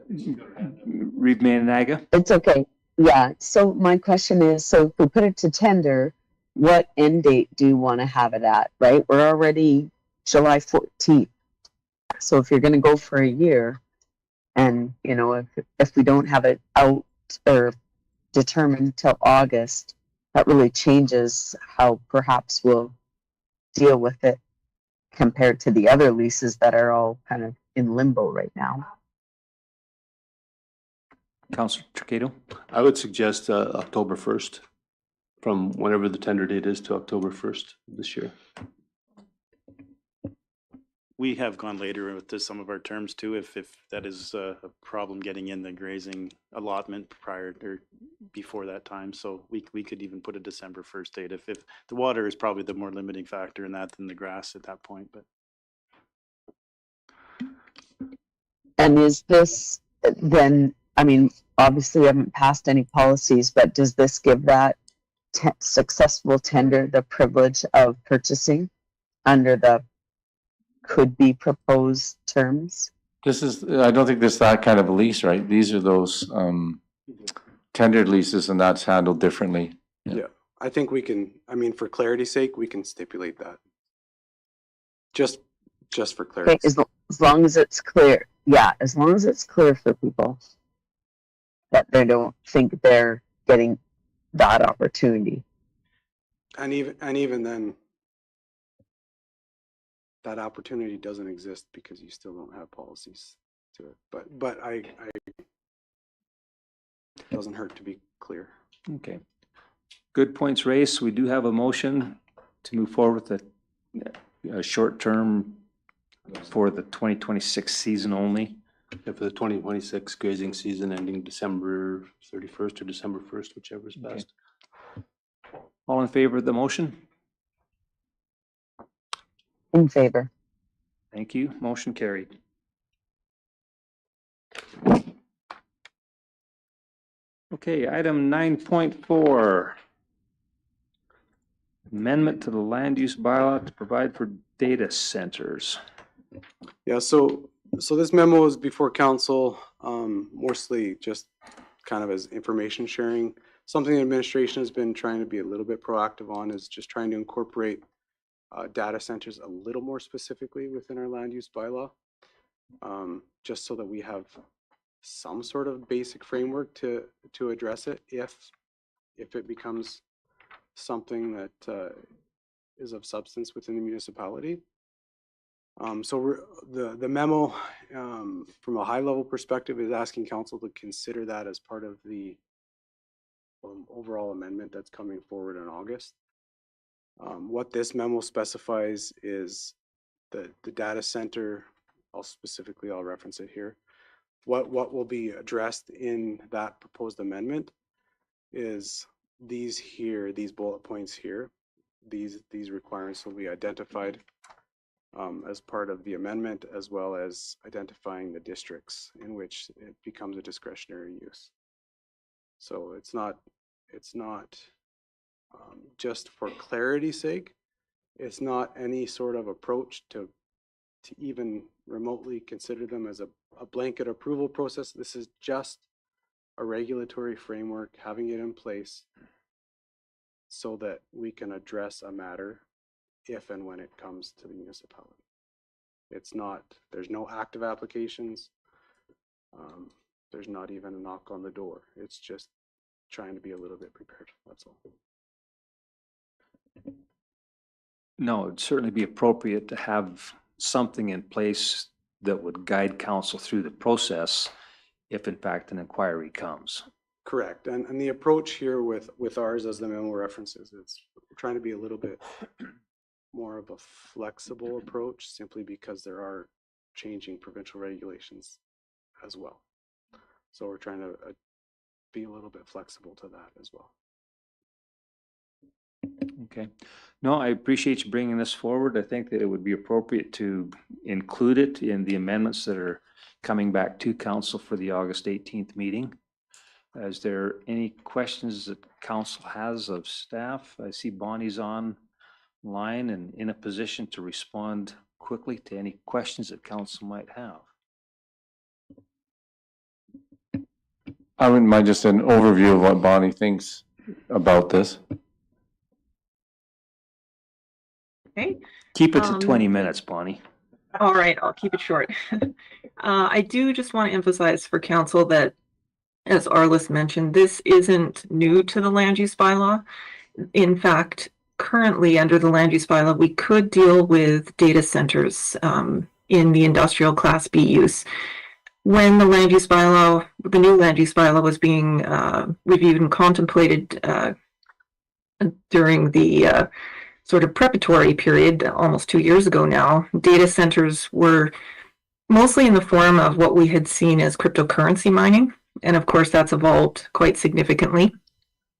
Reed Mananaga? It's okay. Yeah. So my question is, so if we put it to tender, what end date do you want to have it at, right? We're already July 14th. So if you're going to go for a year and, you know, if we don't have it out or determined till August, that really changes how perhaps we'll deal with it compared to the other leases that are all kind of in limbo right now. Councilor Tricado? I would suggest October 1st, from whenever the tender date is to October 1st this year. We have gone later with some of our terms too, if that is a problem getting in the grazing allotment prior or before that time. So we could even put a December 1st date if the water is probably the more limiting factor in that than the grass at that point. But And is this then, I mean, obviously we haven't passed any policies, but does this give that successful tender the privilege of purchasing under the could be proposed terms? I don't think this is that kind of a lease, right? These are those tendered leases and that's handled differently. Yeah, I think we can, I mean, for clarity's sake, we can stipulate that. Just for Okay, clarity. as long as it's clear. Yeah, as long as it's clear for people that they don't think they're getting that opportunity. And even then, that opportunity doesn't exist because you still don't have policies to it. But I doesn't hurt to be clear. Okay. Good points raised. We do have a motion to move forward with a short term for the 2026 season only. Yeah, for the 2026 grazing season ending December 31st or December 1st, whichever is Okay. best. All in favor of the motion? In favor. Thank you. Motion carried. Okay, item 9.4. Amendment to the land use bylaw to provide for data centers. Yeah, so this memo is before council, mostly just kind of as information sharing. Something the administration has been trying to be a little bit proactive on is just trying to incorporate data centers a little more specifically within our land use bylaw. Just so that we have some sort of basic framework to address it if it becomes something that is of substance within the municipality. So the memo, from a high level perspective, is asking council to consider that as part of the overall amendment that's coming forward in August. What this memo specifies is the data center, I'll reference it here. What will be addressed in that proposed amendment is these bullet points here. These requirements will be identified as part of the amendment, as well as identifying the districts in which it becomes a discretionary use. So it's not just for clarity's sake. It's not any sort of approach to even remotely consider them as a blanket approval process. This is just a regulatory framework, having it in place so that we can address a matter if and when it comes to the municipality. It's not, there's no active applications. There's not even a knock on the door. It's just trying to be a little bit prepared, that's all. No, it'd certainly be appropriate to have something in place that would guide council through the process if in fact an inquiry comes. Correct. And the approach here with ours, as the memo references, is we're trying to be a little bit more of a flexible approach, simply because there are changing provincial regulations as well. So we're trying to be a little bit flexible to that as well. Okay. No, I appreciate you bringing this forward. I think that it would be appropriate to include it in the amendments that are coming back to council for the August 18th meeting. Is there any questions that council has of staff? I see Bonnie's online and in a position to respond quickly to any questions that council might have. I wouldn't mind just an overview of what Bonnie thinks about this. Okay. Keep it to 20 minutes, Bonnie. All right, I'll keep it short. I do just want to emphasize for council that, as Arliss mentioned, this isn't new to the land use bylaw. In fact, currently under the land use bylaw, we could deal with data centers in the industrial class B use. When the land use bylaw, the new land use bylaw was being reviewed and contemplated during the sort of preparatory period almost 2 years ago now, data centers were mostly in the form of what we had seen as cryptocurrency mining. And of course, that's evolved quite significantly.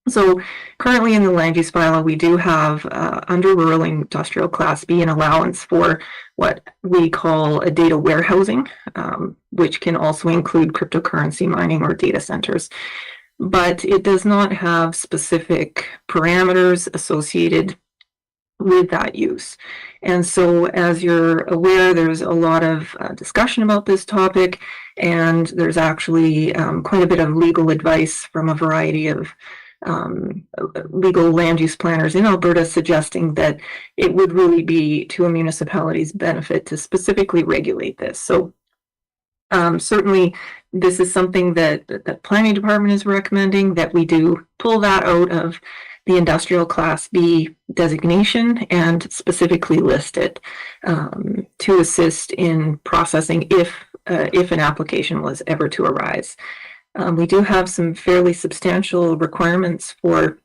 So currently in the land use bylaw, we do have under rural industrial class B an allowance for what we call a data warehousing, which can also include cryptocurrency mining or data centers. But it does not have specific parameters associated with that use. And so, as you're aware, there's a lot of discussion about this topic, and there's actually quite a bit of legal advice from a variety of legal land use planners in Alberta suggesting that it would really be to a municipality's benefit to specifically regulate this. So certainly this is something that the planning department is recommending, that we do pull that out of the industrial class B designation and specifically list it to assist in processing if an application was ever to arise. We do have some fairly substantial requirements for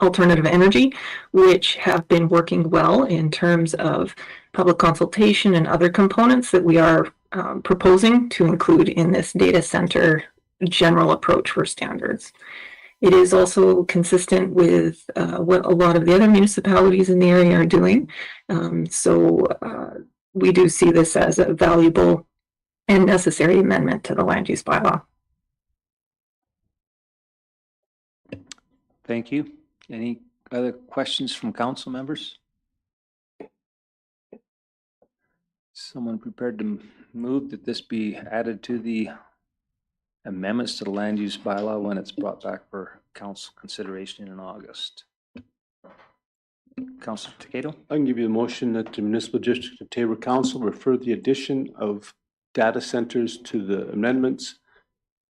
alternative energy, which have been working well in terms of public consultation and other components that we are proposing to include in this data center general approach for standards. It is also consistent with what a lot of the other municipalities in the area are doing. So we do see this as a valuable and necessary amendment to the land use bylaw. Thank you. Any other questions from council members? Someone prepared to move that this be added to the amendments to the land use bylaw when it's brought back for council consideration in August? Councilor Takeido? I can give you a motion that the Municipal District of Taber Council refer the addition of data centers to the amendments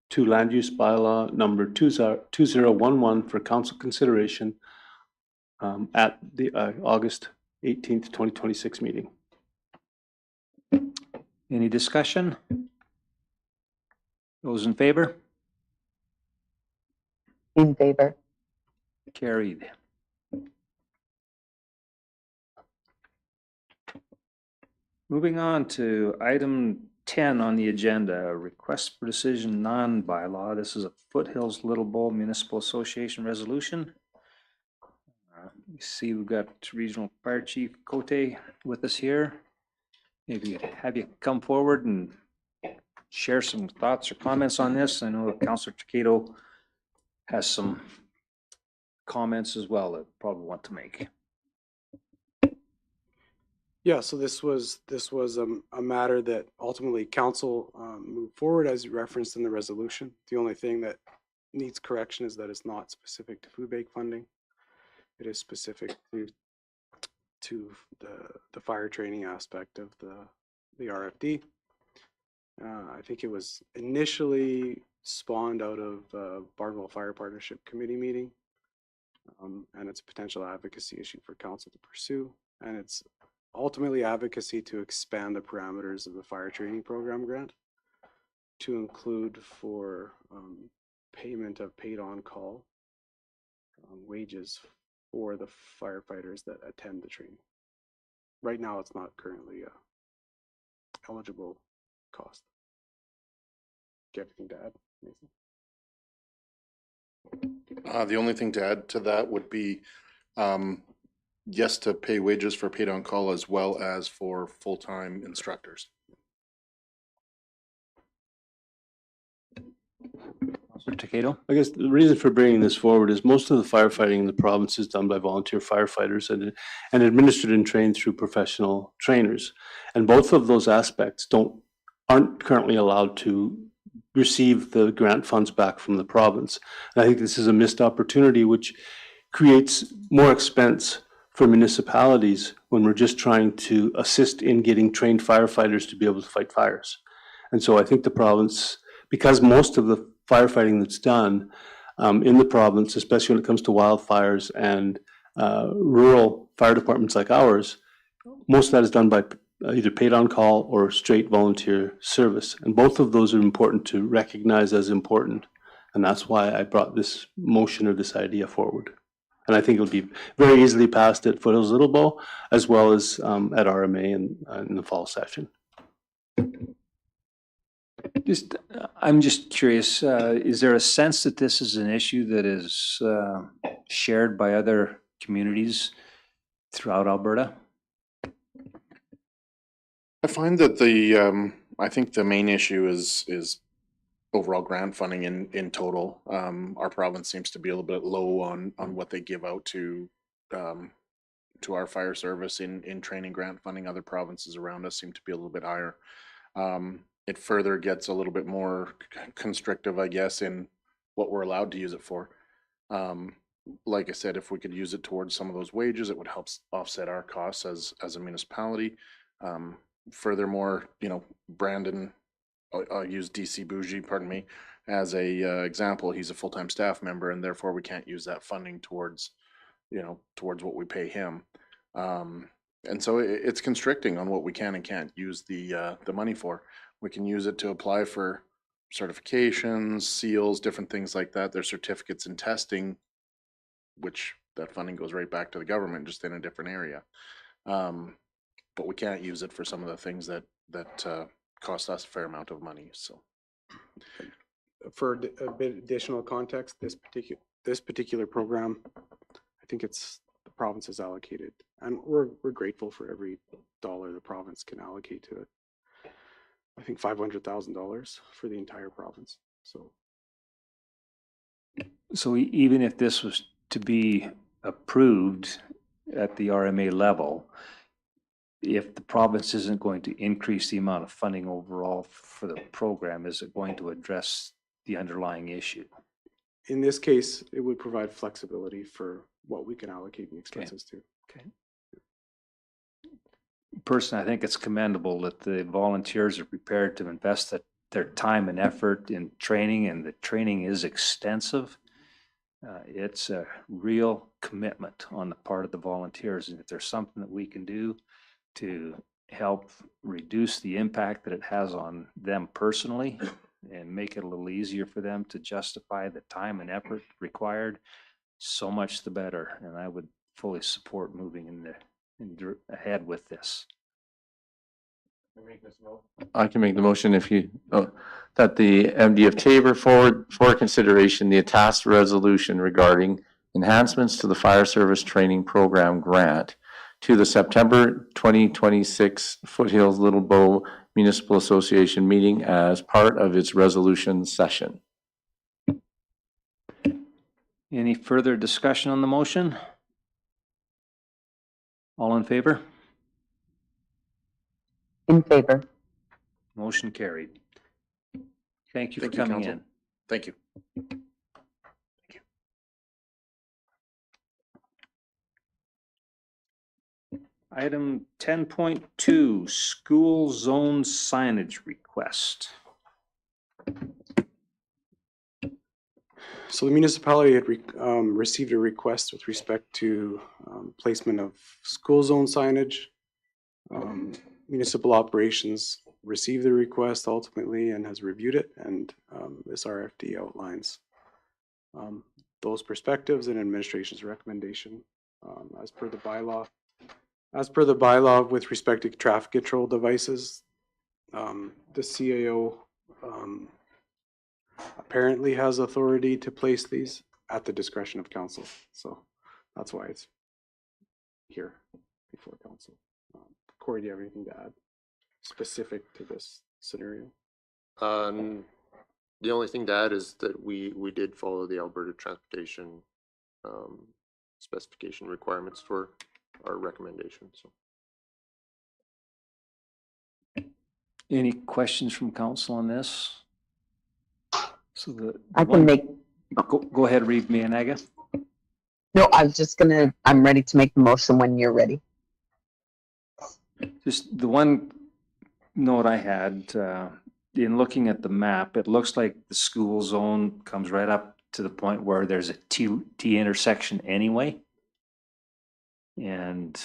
to land use bylaw number 2011 for council consideration at the August 18th, 2026 meeting. Any discussion? Those in favor? In favor. Carried. Moving on to item 10 on the agenda, request for decision non-bylaw. This is a Foothills Little Bowl Municipal Association resolution. You see we've got Regional Fire Chief Cote with us here. Maybe have you come forward and share some thoughts or comments on this? I know Councillor Takeda has some comments as well that probably want to make. Yeah, so this was a matter that ultimately council moved forward as referenced in the resolution. The only thing that needs correction is that it's not specific to food bank funding. It is specific to the fire training aspect of the RFD. I think it was initially spawned out of Barnwell Fire Partnership Committee meeting, and it's a potential advocacy issue for council to pursue, and it's ultimately advocacy to expand the parameters of the fire training program grant to include for payment of paid on call wages for the firefighters that attend the training. Right now, it's not currently a eligible cost. Do you have anything to add, Nathan? The only thing to add to that would be, yes, to pay wages for paid on call as well as for full-time instructors. Councillor Takeda? I guess the reason for bringing this forward is most of the firefighting in the province is done by volunteer firefighters and administered and trained through professional trainers. And both of those aspects aren't currently allowed to receive the grant funds back from the province. And I think this is a missed opportunity which creates more expense for municipalities when we're just trying to assist in getting trained firefighters to be able to fight fires. And so I think the province, because most of the firefighting that's done in the province, especially when it comes to wildfires and rural fire departments like ours, most of that is done by either paid on call or straight volunteer service. And both of those are important to recognize as important. And that's why I brought this motion or this idea forward. And I think it'll be very easily passed at Foothills Little Bow as well as at RMA in the fall session. I'm just curious, is there a sense that this is an issue that is shared by other communities throughout Alberta? I find that I think the main issue is overall grant funding in total. Our province seems to be a little bit low on what they give out to our fire service in training grant funding. Other provinces around us seem to be a little bit higher. It further gets a little bit more constrictive, I guess, in what we're allowed to use it for. Like I said, if we could use it towards some of those wages, it would help offset our costs as a municipality. Furthermore, Brandon, I'll use DC Bougie, pardon me, as a example. He's a full-time staff member, and therefore we can't use that funding towards what we pay him. And so it's constricting on what we can and can't use the money for. We can use it to apply for certifications, seals, different things like that. There's certificates in testing, which that funding goes right back to the government, just in a different area. But we can't use it for some of the things that cost us a fair amount of money. So, for a bit additional context, this particular program, I think it's the province has allocated, and we're grateful for every dollar the province can allocate to it. I think $500,000 for the entire province. So even if this was to be approved at the RMA level, if the province isn't going to increase the amount of funding overall for the program, is it going to address the underlying issue? In this case, it would provide flexibility for what we can allocate the expenses to. Okay. Personally, I think it's commendable that the volunteers are prepared to invest their time and effort in training, and the training is extensive. It's a real commitment on the part of the volunteers, and if there's something that we can do to help reduce the impact that it has on them personally and make it a little easier for them to justify the time and effort required, so much the better. And I would fully support moving ahead with this. I can make the motion if you, that the MD of Tabor forward for consideration the attached resolution regarding enhancements to the fire service training program grant to the September 2026 Foothills Little Bow Municipal Association meeting as part of its resolution session. Any further discussion on the motion? All in favor? In favor. Motion carried. Thank you for Thank you, coming Council. in. Thank you. Item 10.2, school zone signage request. So the municipality had received a request with respect to placement of school zone signage. Municipal operations received the request ultimately and has reviewed it, and this RFD outlines those perspectives and administration's recommendation as per the bylaw. As per the bylaw with respect to traffic control devices, the CAO apparently has authority to place these at the discretion of council. So that's why it's here before council. Corey, do you have anything to add specific to this scenario? The only thing to add is that we did follow the Alberta Transportation specification requirements for our recommendation. So Any questions from council on this? So I can make, Go ahead, Reeve Mianaga. no, I'm ready to make the motion when you're ready. Just the one note I had, in looking at the map, it looks like the school zone comes right up to the point where there's a T intersection anyway. And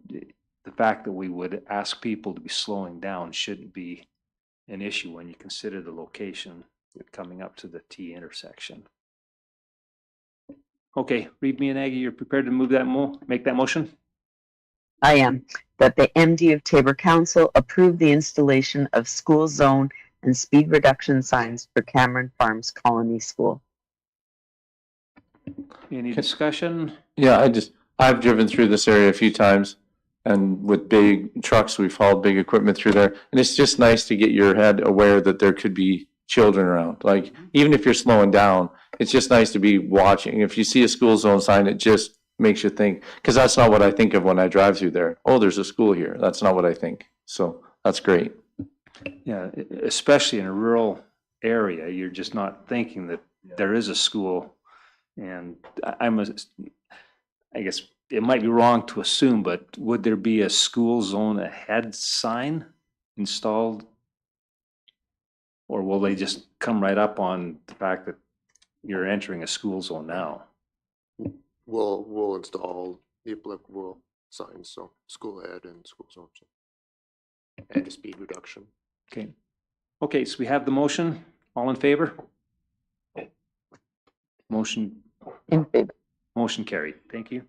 the fact that we would ask people to be slowing down shouldn't be an issue when you consider the location coming up to the T intersection. Okay, Reeve Mianaga, you're prepared to move that make that motion? I am. That the MD of Tabor Council approve the installation of school zone and speed reduction signs for Cameron Farms Colony School. Any discussion? Yeah, I've driven through this area a few times, and with big trucks, we've hauled big equipment through there. And it's just nice to get your head aware that there could be children around. Like, even if you're slowing down, it's just nice to be watching. If you see a school zone sign, it just makes you think, because that's not what I think of when I drive through there. Oh, there's a school here. That's not what I think. So that's great. Yeah, especially in a rural area, you're just not thinking that there is a school. And I guess it might be wrong to assume, but would there be a school zone ahead sign installed? Or will they just come right up on the fact that you're entering a school zone now? we'll install the applicable signs, so school ahead and school zone, and a speed reduction. Okay. Okay, so we have the motion. All in favor? Motion In favor. Motion carried. Thank you.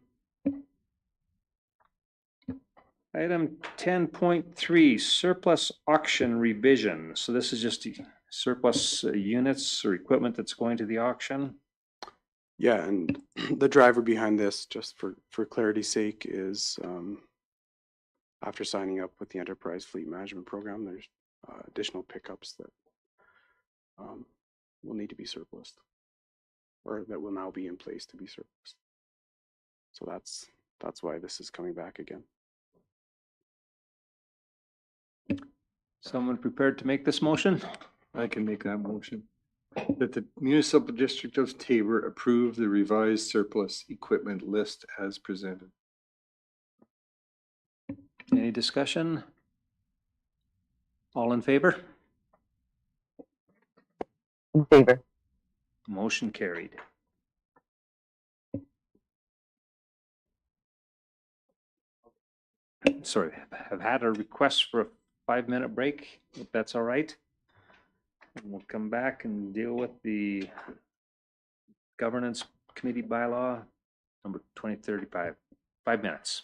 Item 10.3, surplus auction revision. So this is just the surplus units or equipment that's going to the auction. Yeah, and the driver behind this, just for clarity's sake, is after signing up with the Enterprise Fleet Management Program, there's additional pickups that will need to be surplused, or that will now be in place to be surplused. So that's why this is coming back again. Someone prepared to make this motion? I can make that motion. That the municipal district of Tabor approve the revised surplus equipment list as presented. Any discussion? All in favor? In favor. Motion carried. Sorry, I've had a request for a 5-minute break, if that's all right. And we'll come back and deal with the governance committee bylaw number 2035. 5 minutes.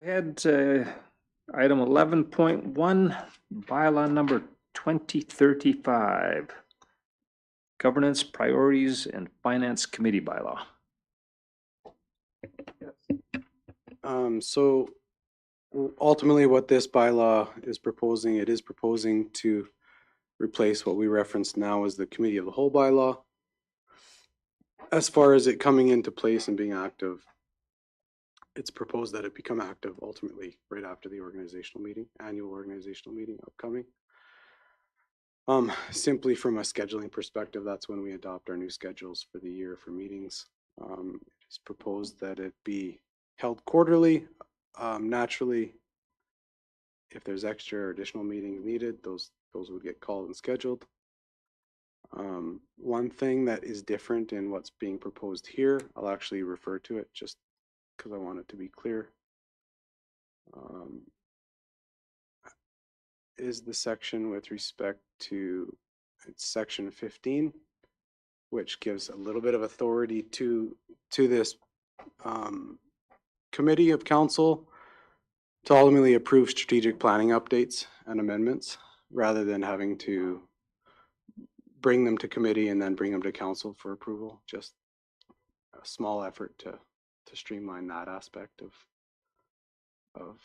We had item 11.1, bylaw number 2035, governance priorities and finance committee bylaw. So ultimately what this bylaw is proposing, it is proposing to replace what we reference now as the committee of the whole bylaw. As far as it coming into place and being active, it's proposed that it become active ultimately right after the organizational meeting, annual organizational meeting upcoming. Simply from a scheduling perspective, that's when we adopt our new schedules for the year for meetings. It's proposed that it be held quarterly. Naturally, if there's extra or additional meetings needed, those would get called and scheduled. One thing that is different in what's being proposed here, I'll actually refer to it just because I want it to be clear, is the section with respect to, it's section 15, which gives a little bit of authority to this committee of council to ultimately approve strategic planning updates and amendments rather than having to bring them to committee and then bring them to council for approval. Just a small effort to streamline that aspect of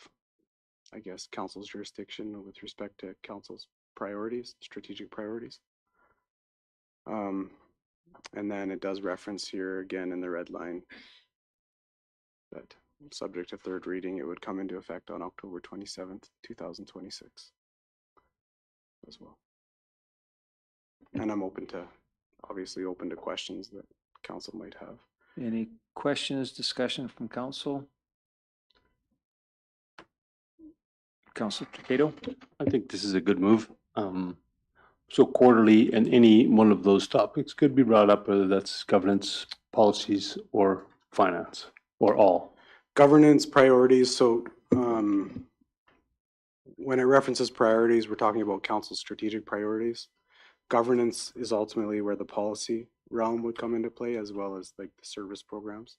I guess council's jurisdiction with respect to council's priorities, strategic priorities. And then it does reference here again in the red line that subject to third reading, it would come into effect on October 27th, 2026 as well. And I'm obviously open to questions that council might have. Any questions, discussion from council? Councilor Cato? I think this is a good move. So quarterly and any one of those topics could be brought up, whether that's governance, policies, or finance, or all. Governance priorities. So when it references priorities, we're talking about council's strategic priorities. Governance is ultimately where the policy realm would come into play, as well as like the service programs.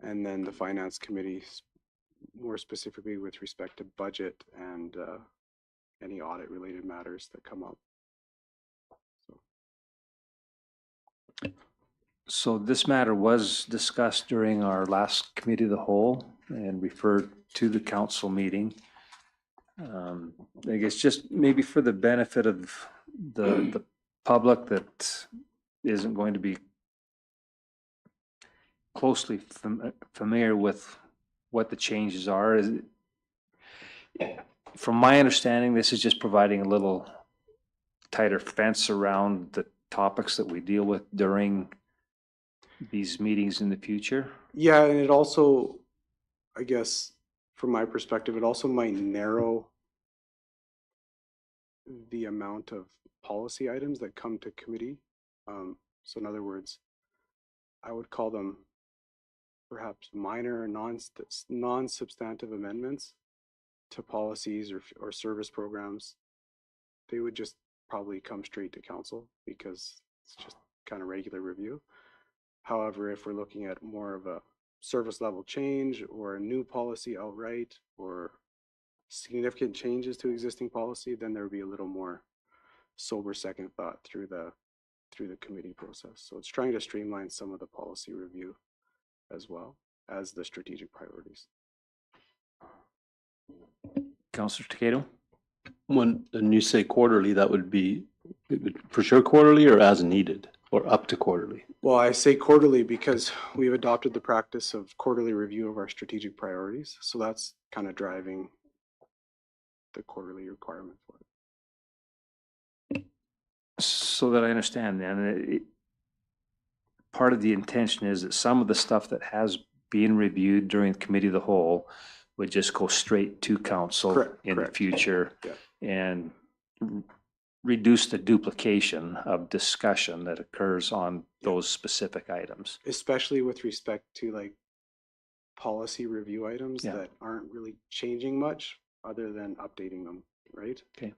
And then the finance committee, more specifically with respect to budget and any audit related matters that come up. So this matter was discussed during our last committee of the whole and referred to the council meeting. I guess just maybe for the benefit of the public that isn't going to be closely familiar with what the changes are. From my understanding, this is just providing a little tighter fence around the topics that we deal with during these meetings in the future. Yeah, and it also, I guess, from my perspective, it also might narrow the amount of policy items that come to committee. So in other words, I would call them perhaps minor non-substantive amendments to policies or service programs. They would just probably come straight to council because it's just kind of regular review. However, if we're looking at more of a service level change or a new policy outright or significant changes to existing policy, then there would be a little more sober second thought through the committee process. So it's trying to streamline some of the policy review as well as the strategic priorities. Councilor Takedo? When you say quarterly, that would be for sure quarterly or as needed or up to quarterly? Well, I say quarterly because we've adopted the practice of quarterly review of our strategic priorities. So that's kind of driving the quarterly requirement for it. So that I understand then, part of the intention is that some of the stuff that has been reviewed during the committee of the whole would just go straight to council in the future and reduce the duplication of discussion that occurs on those specific items. Especially with respect to like policy review items that aren't really changing much other than updating them, right? Okay.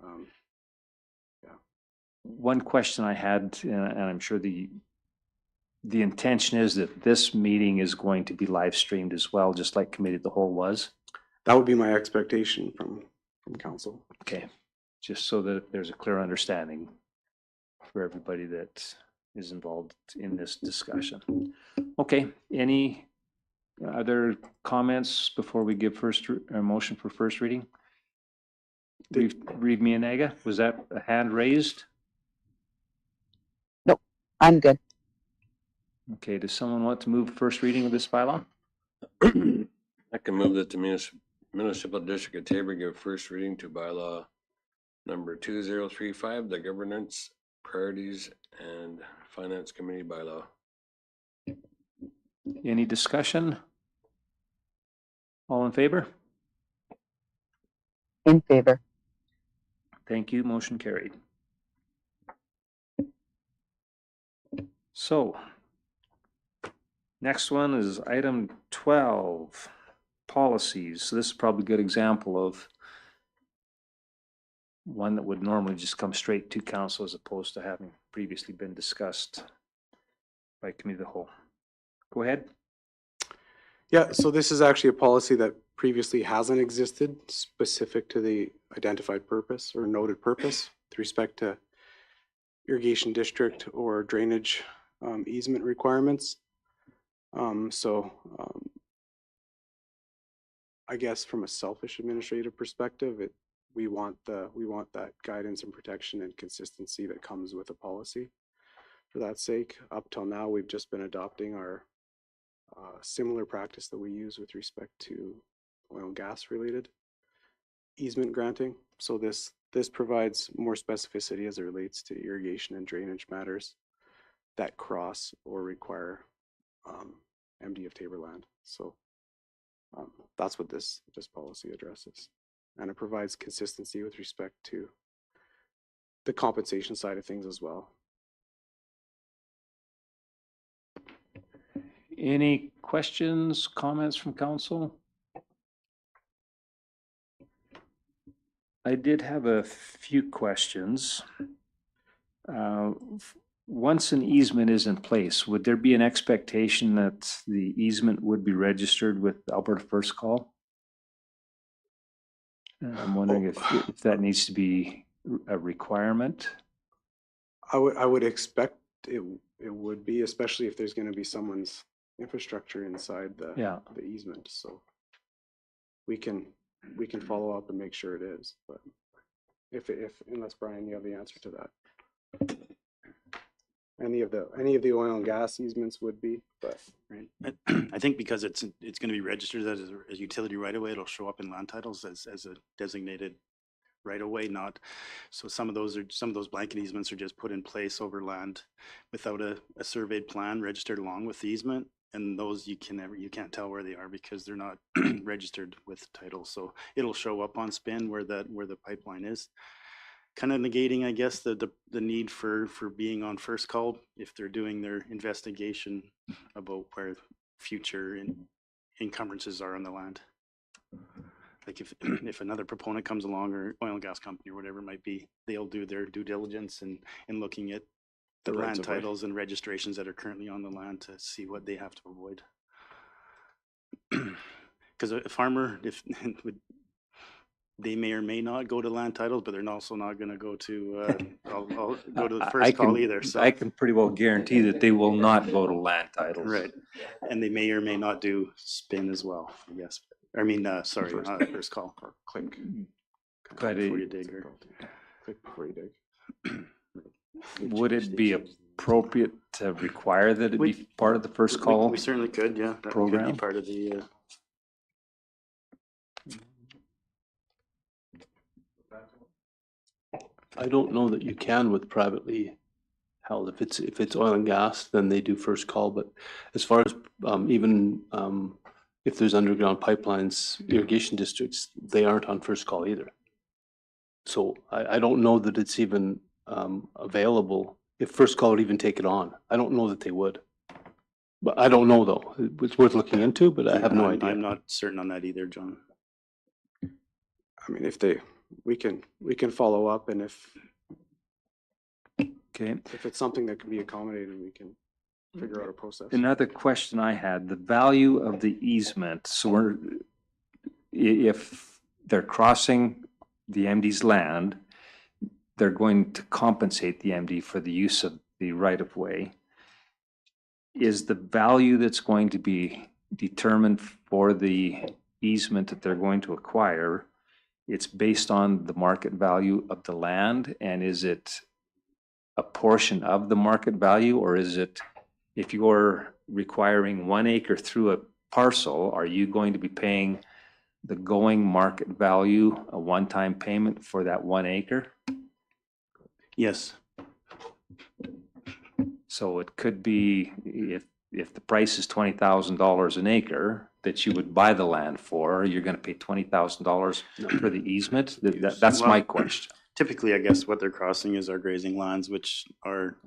One question I had, and I'm sure the intention is that this meeting is going to be live streamed as well, just like committee of the whole was. That would be my expectation from council. Okay, just so that there's a clear understanding for everybody that is involved in this discussion. Okay, any other comments before we give a motion for first reading? Read me and Aga, was that a hand raised? I'm good. Okay, does someone want to move first reading of this bylaw? I can move that the municipal district of Tabor give first reading to bylaw number 2035, the governance priorities and finance committee bylaw. Any discussion? All in favor? In favor. Thank you, motion carried. So, next one is item 12, policies. So this is probably a good example of one that would normally just come straight to council as opposed to having previously been discussed by committee of the whole. Go ahead. Yeah, so this is actually a policy that previously hasn't existed specific to the identified purpose or noted purpose with respect to irrigation district or drainage easement requirements. I guess from a selfish administrative perspective, we want that guidance and protection and consistency that comes with a policy. For that sake, up till now, we've just been adopting our similar practice that we use with respect to oil and gas related easement granting. So this provides more specificity as it relates to irrigation and drainage matters that cross or require MD of Tabor land. So that's what this policy addresses. And it provides consistency with respect to the compensation side of things as well. Any questions, comments from council? I did have a few questions. Once an easement is in place, would there be an expectation that the easement would be registered with Alberta First Call? I'm wondering if that needs to be a requirement. I would expect it would be, especially if there's going to be someone's infrastructure inside the easement. So we can follow up and make sure it is. But if unless Brian, you have the answer to that. Any of the oil and gas easements would be, but right. I think because it's going to be registered as a utility right of way, it'll show up in land titles as a designated right of way. Not so some of those blanket easements are just put in place over land without a surveyed plan registered along with the easement, and those you can't tell where they are because they're not registered with title. So it'll show up on spin where the pipeline is. Kind of negating, I guess, the need for being on first call if they're doing their investigation about where future encumbrances are on the land. Like if another proponent comes along, or oil and gas company or whatever it might be, they'll do their due diligence in looking at the land titles and registrations that are currently on the land to see what they have to avoid. Because a farmer, they may or may not go to land titles, but they're also not going to go to I'll go to the first call either. So I can pretty well guarantee that they will not go to land titles. Right, and they may or may not do spin as well. I guess. I mean, sorry, first call or click. But before you dig, or click before you dig. Would it be appropriate to require that it be part of the first call? We certainly could, yeah. That program? could be part of the. I don't know that you can with privately held. If it's oil and gas, then they do first call. But as far as even if there's underground pipelines, irrigation districts, they aren't on first call either. So I don't know that it's even available if first call would even take it on. I don't know that they would. But I don't know though. It's worth looking into, but I have no idea. I'm not certain on that either, John. I mean, we can follow up, and if it's something that can be accommodated, we can figure out a process. Another question I had, the value of the easement. So if they're crossing the MD's land, they're going to compensate the MD for the use of the right-of-way. Is the value that's going to be determined for the easement that they're going to acquire, it's based on the market value of the land? And is it a portion of the market value, or is it, if you're requiring 1 acre through a parcel, are you going to be paying the going market value, a one-time payment for that 1 acre? Yes. So it could be, if the price is $20,000 an acre that you would buy the land for, you're gonna pay $20,000 for the easement? That's my Well, question. Typically, I guess what they're crossing is our grazing lands, which are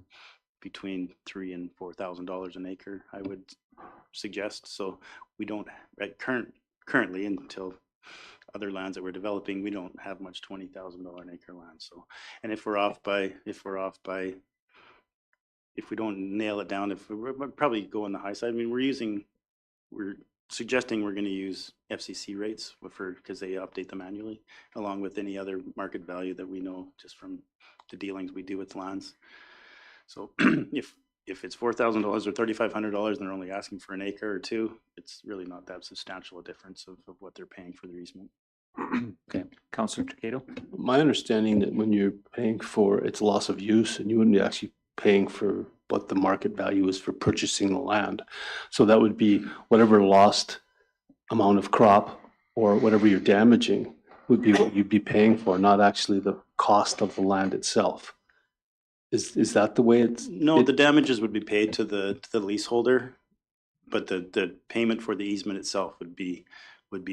between $3,000 and $4,000 an acre, I would suggest. So we don't, currently, until other lands that we're developing, we don't have much $20,000 an acre land. So, and if we don't nail it down, if we're probably go on the high side. I mean, we're suggesting we're going to use FCC rates because they update them annually, along with any other market value that we know just from the dealings we do with lands. So if it's $4,000 or $3,500 and they're only asking for an acre or two, it's really not that substantial a difference of what they're paying for their easement. Okay, Councillor Takeda? My understanding that when you're paying for its loss of use, and you wouldn't be actually paying for what the market value is for purchasing the land. So that would be whatever lost amount of crop or whatever you're damaging would be what you'd be paying for, not actually the cost of the land itself. Is that the way it's? No, the damages would be paid to the leaseholder, but the payment for the easement itself would be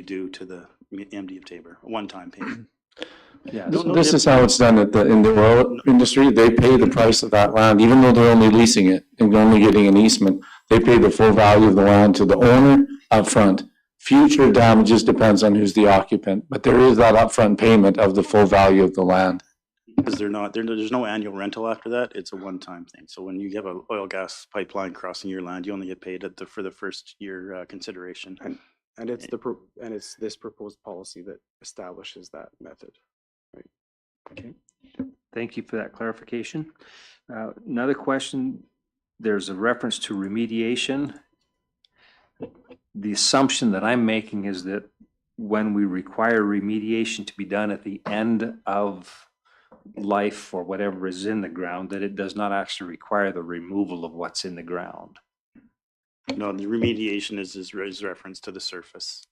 due to the MD of Tabor, a one-time payment. Yeah. This is how it's done in the oil industry. They pay the price of that land, even though they're only leasing it and only getting an easement. They pay the full value of the land to the owner upfront. Future damages depends on who's the occupant, but there is that upfront payment of the full value of the land. Because there's no annual rental after that. It's a one-time thing. So when you have an oil gas pipeline crossing your land, you only get paid for the first year consideration. And it's it's this proposed policy that establishes that method. Right. Okay, thank you for that clarification. Another question, there's a reference to remediation. The assumption that I'm making is that when we require remediation to be done at the end of life for whatever is in the ground, that it does not actually require the removal of what's in the ground. No, the remediation is reference to the surface.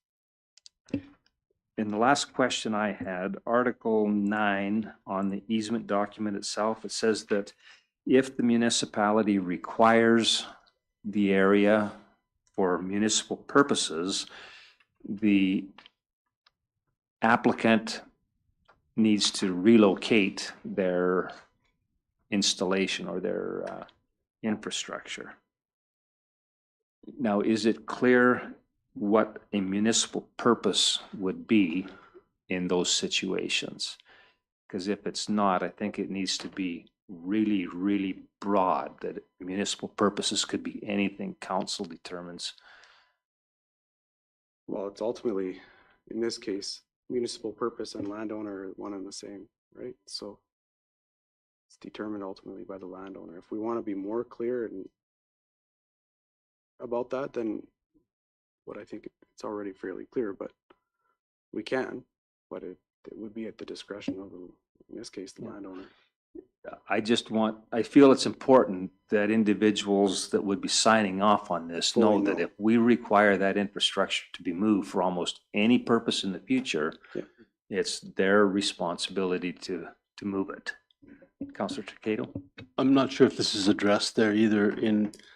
In the last question I had, Article 9 on the easement document itself, it says that if the municipality requires the area for municipal purposes, the applicant needs to relocate their installation or their infrastructure. Now, is it clear what a municipal purpose would be in those situations? Because if it's not, I think it needs to be really, really broad, that municipal purposes could be anything council determines. Well, it's ultimately, in this case, municipal purpose and landowner are one and the same, right? So it's determined ultimately by the landowner. If we want to be more clear about that, then what I think it's already fairly clear, but we can, but it would be at the discretion of, in this case, the landowner. I feel it's important that individuals that would be signing off on this know that if we require that infrastructure to be moved for almost any purpose in the future, it's their responsibility to move it. Councillor Takeda? I'm not sure if this is addressed there either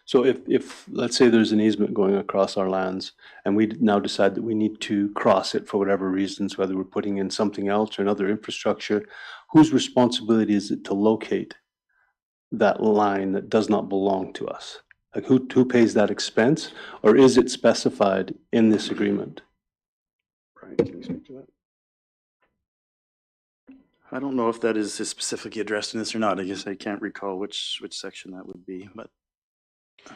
so if let's say there's an easement going across our lands and we now decide that we need to cross it for whatever reasons, whether we're putting in something else or another infrastructure, whose responsibility is it to locate that line that does not belong to us? Like who pays that expense, or is it specified in this agreement? Brian, can you speak to that? I don't know if that is specifically addressed in this or not. I guess I can't recall which section that would be, but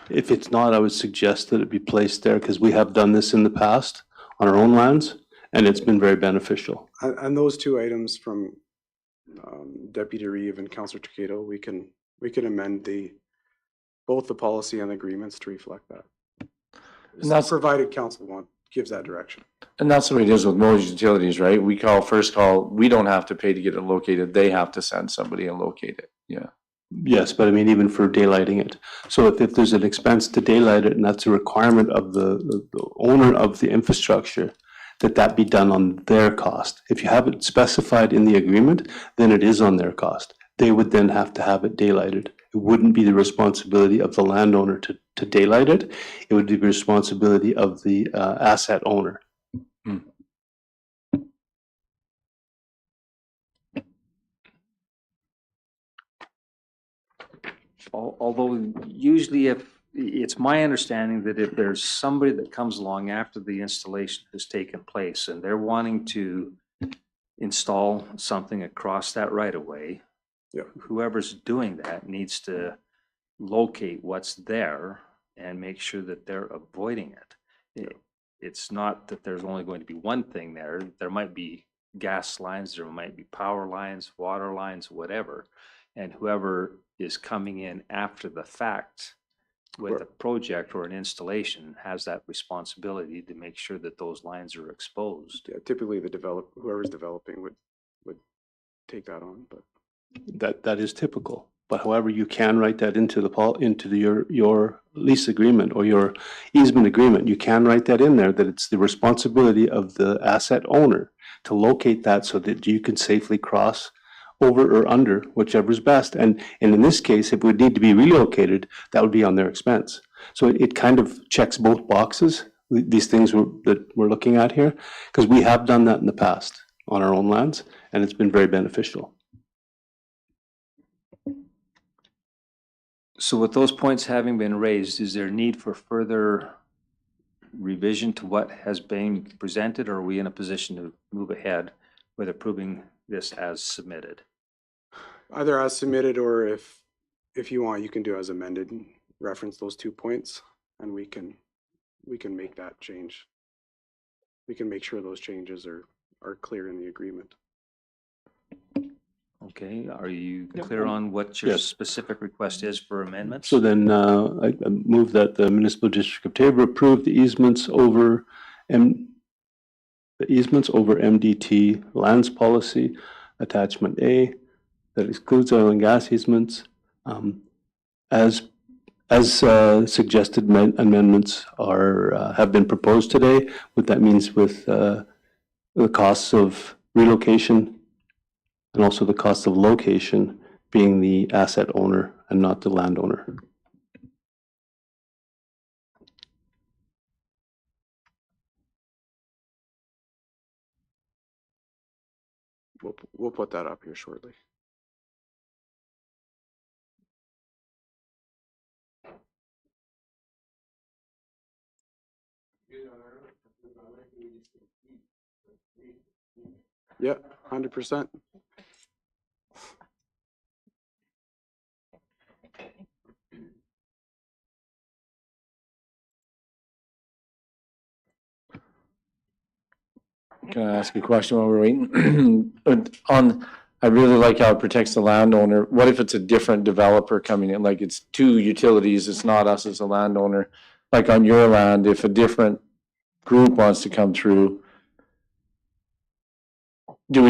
If it's not, I would suggest that it be placed there, because we have done this in the past on our own lands, and it's been very beneficial. And those two items from Deputy Reeve and Councillor Takeda, we can amend both the policy and agreements to reflect that. And that's- Provided council gives that direction. And that's the way it is with most utilities, right? We call first call, we don't have to pay to get it located. They have to send somebody and locate it. Yeah. Yes, but I mean, even for daylighting it. So if there's an expense to daylight it, and that's a requirement of the owner of the infrastructure, that be done on their cost. If you have it specified in the agreement, then it is on their cost. They would then have to have it daylighted. It wouldn't be the responsibility of the landowner to daylight it. It would be the responsibility of the asset owner. Although usually it's my understanding that if there's somebody that comes along after the installation has taken place and they're wanting to install something across that right of way, whoever's doing that needs to locate what's there and make sure that they're avoiding it. It's not that there's only going to be one thing there. There might be gas lines, there might be power lines, water lines, whatever. And whoever is coming in after the fact with a project or an installation has that responsibility to make sure that those lines are exposed. Yeah, typically whoever's developing would take that on, but. That is typical. But however, you can write that into your lease agreement or your easement agreement. You can write that in there, that it's the responsibility of the asset owner to locate that so that you can safely cross over or under, whichever is best. And in this case, if it would need to be relocated, that would be on their expense. So it kind of checks both boxes, these things that we're looking at here, because we have done that in the past on our own lands, and it's been very beneficial. So with those points having been raised, is there need for further revision to what has been presented, or are we in a position to move ahead with approving this as submitted? Either as submitted, or if you want, you can do as amended and reference those 2 points, and we can make that change. We can make sure those changes are clear in the agreement. Okay, are you clear on what your specific request is for amendments? So then I move that the Municipal District of Taber approve the easements over MDT lands policy, attachment A, that excludes oil and gas easements, as suggested amendments have been proposed today. What that means with the costs of relocation and also the cost of location being the asset owner and not the landowner. We'll put that up here shortly. Yeah, 100%. Can I ask a question while we're waiting? I really like how it protects the landowner. What if it's a different developer coming in? Like it's two utilities, it's not us as a landowner. Like on your land, if a different group wants to come through, do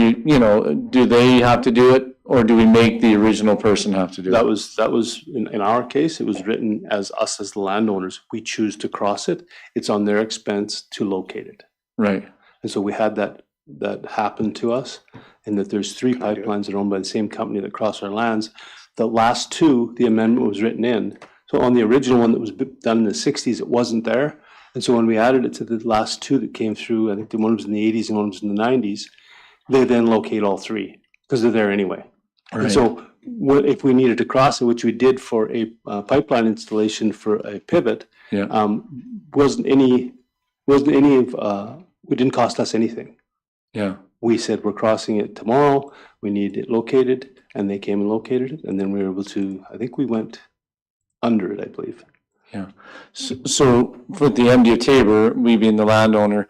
they have to do it, or do we make the original person have to do That it? was in our case, it was written as us as the landowners. We choose to cross it. It's on their expense to locate it. Right. And so we had that happen to us, and that there's 3 pipelines that are owned by the same company that cross our lands. The last 2, the amendment was written in. So on the original one that was done in the 60s, it wasn't there. And so when we added it to the last 2 that came through, I think the one was in the 80s and one was in the 90s, they then locate all 3 because they're there anyway. And Right. so if we needed to cross it, which we did for a pipeline installation for a pivot, Yeah. it didn't cost us anything. Yeah. We said, we're crossing it tomorrow, we need it located, and they came and located it, and then we were able to, I think we went under it, I believe. Yeah. So with the MD of Tabor, we being the landowner,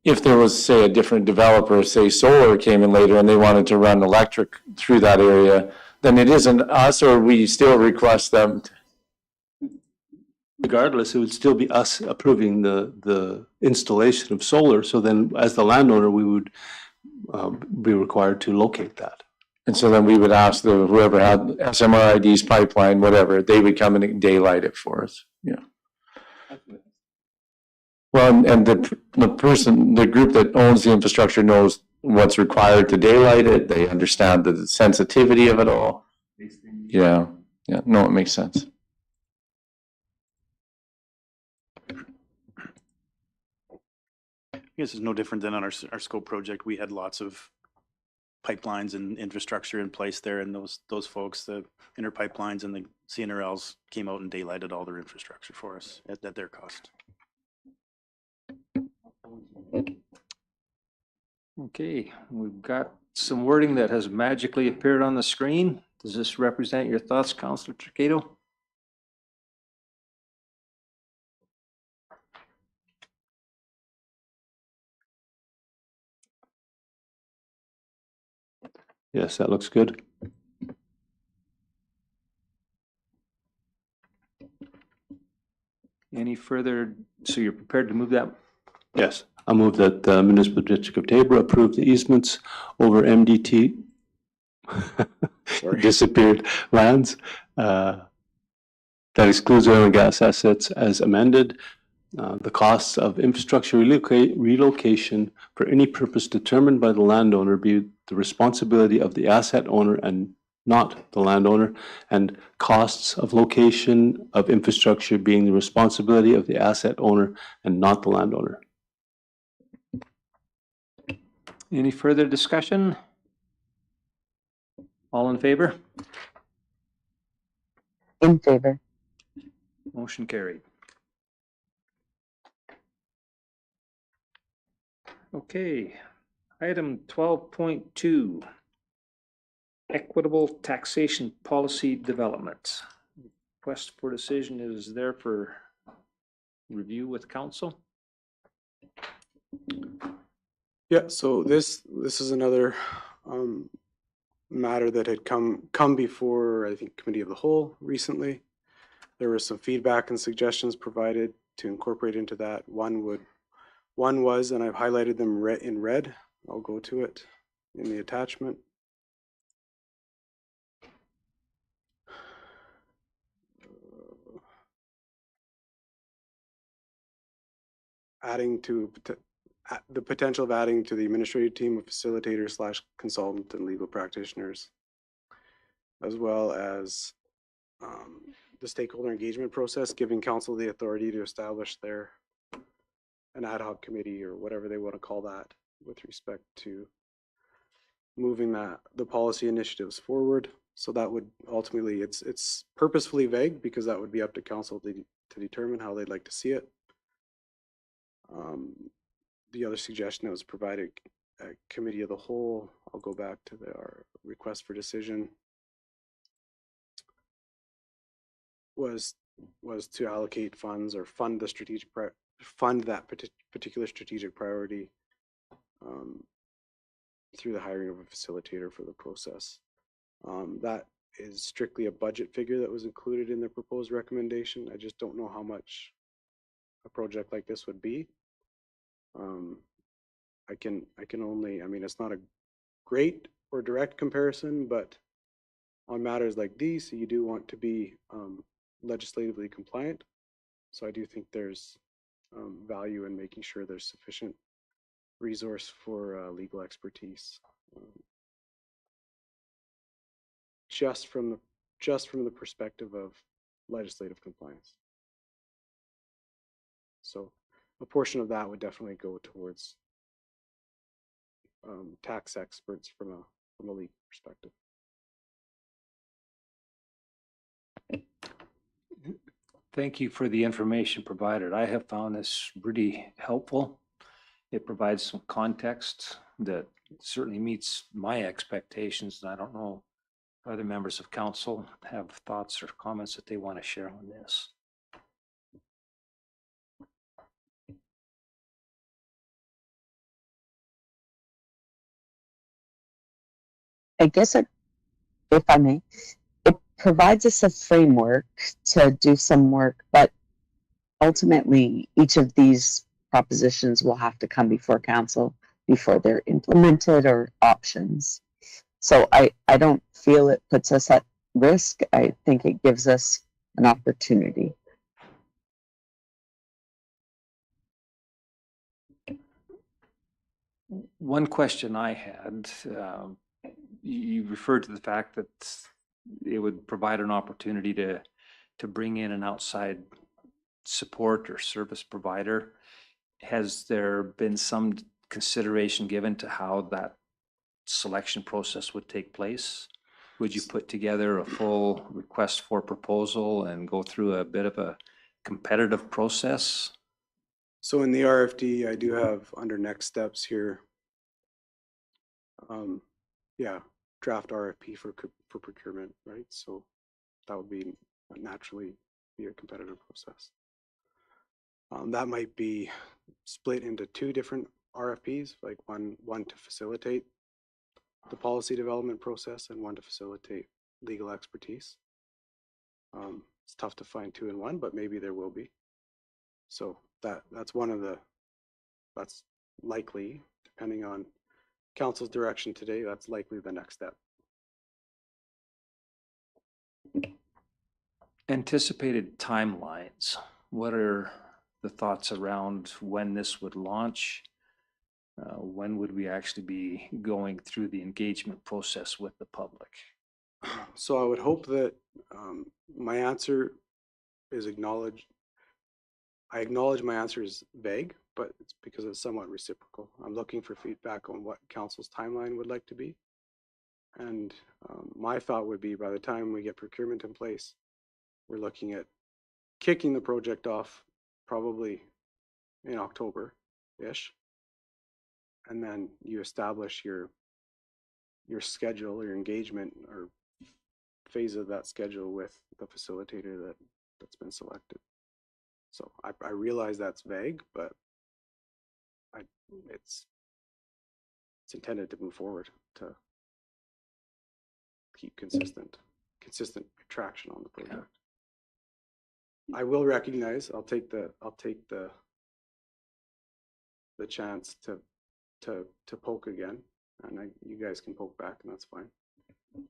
if there was, say, a different developer, say solar came in later and they wanted to run electric through that area, then it isn't us, or we still request them. Regardless, it would still be us approving the installation of solar. So then as the landowner, we would be required to locate that. And so then we would ask whoever had SMRID's pipeline, whatever, they would come and daylight it for us. Yeah. Well, and the group that owns the infrastructure knows what's required to daylight it. They understand the sensitivity of it all. Yeah. Yeah. No, it makes sense. I guess it's no different than on our scope project. We had lots of pipelines and infrastructure in place there, and those folks, the Inter Pipelines and the CNRLs, came out and daylighted all their infrastructure for us at their cost. Okay, we've got some wording that has magically appeared on the screen. Does this represent your thoughts, Councillor Tricato? Yes, that looks good. Any further, so you're prepared to move that? Yes, I move that the municipal district of Tabor approve the easements over MDT disappeared lands that excludes oil and gas assets as amended. The costs of infrastructure relocation for any purpose determined by the landowner be the responsibility of the asset owner and not the landowner, and costs of location of infrastructure being the responsibility of the asset owner and not the landowner. Any further discussion? All in favor? In favor. Motion carried. Okay, item 12.2. Equitable taxation policy development. Request for decision is there for review with council. Yeah, so this is another matter that had come before, I think, Committee of the Whole recently. There was some feedback and suggestions provided to incorporate into that. One was, and I've highlighted them in red. I'll go to it in the attachment. Adding to the potential of adding to the administrative team of facilitators / consultant and legal practitioners, as well as the stakeholder engagement process, giving council the authority to establish an ad hoc committee or whatever they want to call that with respect to moving the policy initiatives forward. So that would ultimately, it's purposefully vague because that would be up to council to determine how they'd like to see it. The other suggestion that was provided at Committee of the Whole, I'll go back to our request for decision, was to allocate funds or fund that particular strategic priority through the hiring of a facilitator for the process. That is strictly a budget figure that was included in the proposed recommendation. I just don't know how much a project like this would be. I can only, I mean, it's not a great or direct comparison, but on matters like these, you do want to be legislatively compliant. So I do think there's value in making sure there's sufficient resource for legal expertise. Just from the perspective of legislative compliance. So a portion of that would definitely go towards tax experts from a legal perspective. Thank you for the information provided. I have found this really helpful. It provides some context that certainly meets my expectations. And I don't know if other members of council have thoughts or comments that they want to share on this. I guess it, if I may, it provides us a framework to do some work, but ultimately each of these propositions will have to come before council before they're implemented or options. So I don't feel it puts us at risk. I think it gives us an opportunity. One question I had, you referred to the fact that it would provide an opportunity to bring in an outside support or service provider. Has there been some consideration given to how that selection process would take place? Would you put together a full request for proposal and go through a bit of a competitive process? So in the RFD, I do have under next steps here, yeah, draft RFP for procurement, right? So that would be naturally be a competitive process. That might be split into two different RFPs, like one to facilitate the policy development process and one to facilitate legal expertise. It's tough to find two in one, but maybe there will be. So that's one of the, that's likely, depending on council's direction today, that's likely the next step. Anticipated timelines. What are the thoughts around when this would launch? When would we actually be going through the engagement process with the public? So I would hope that my answer is acknowledged. I acknowledge my answer is vague, but it's because it's somewhat reciprocal. I'm looking for feedback on what council's timeline would like to be. And my thought would be by the time we get procurement in place, we're looking at kicking the project off probably in October-ish. And then you establish your schedule, your engagement or phase of that schedule with the facilitator that's been selected. So I realize that's vague, but it's intended to move forward to keep consistent traction on the project. I will recognize, I'll take the chance to poke again, and you guys can poke back, and that's fine.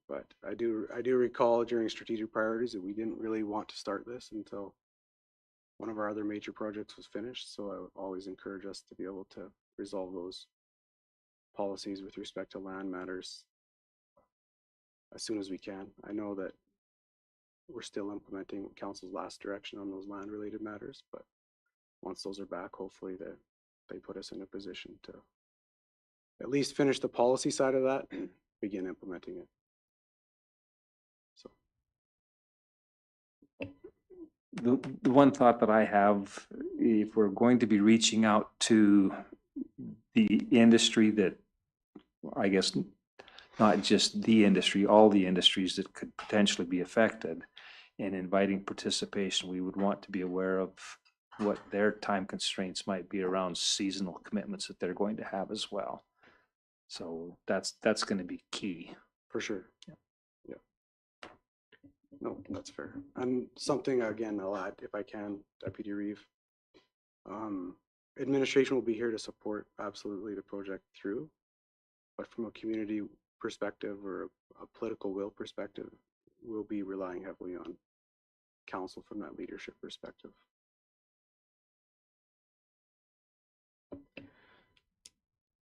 But I do recall during strategic priorities that we didn't really want to start this until one of our other major projects was finished. So I would always encourage us to be able to resolve those policies with respect to land matters as soon as we can. I know that we're still implementing council's last direction on those land related matters, but once those are back, hopefully they put us in a position to at least finish the policy side of that and begin implementing it. So The one thought that I have, if we're going to be reaching out to the industry that, I guess, not just the industry, all the industries that could potentially be affected, and inviting participation, we would want to be aware of what their time constraints might be around seasonal commitments that they're going to have as well. So that's going to be key. for sure. Yeah. No, that's fair. And something again, I'll add if I can, Deputy Reeve. Administration will be here to support absolutely the project through, but from a community perspective or a political will perspective, we'll be relying heavily on council from that leadership perspective.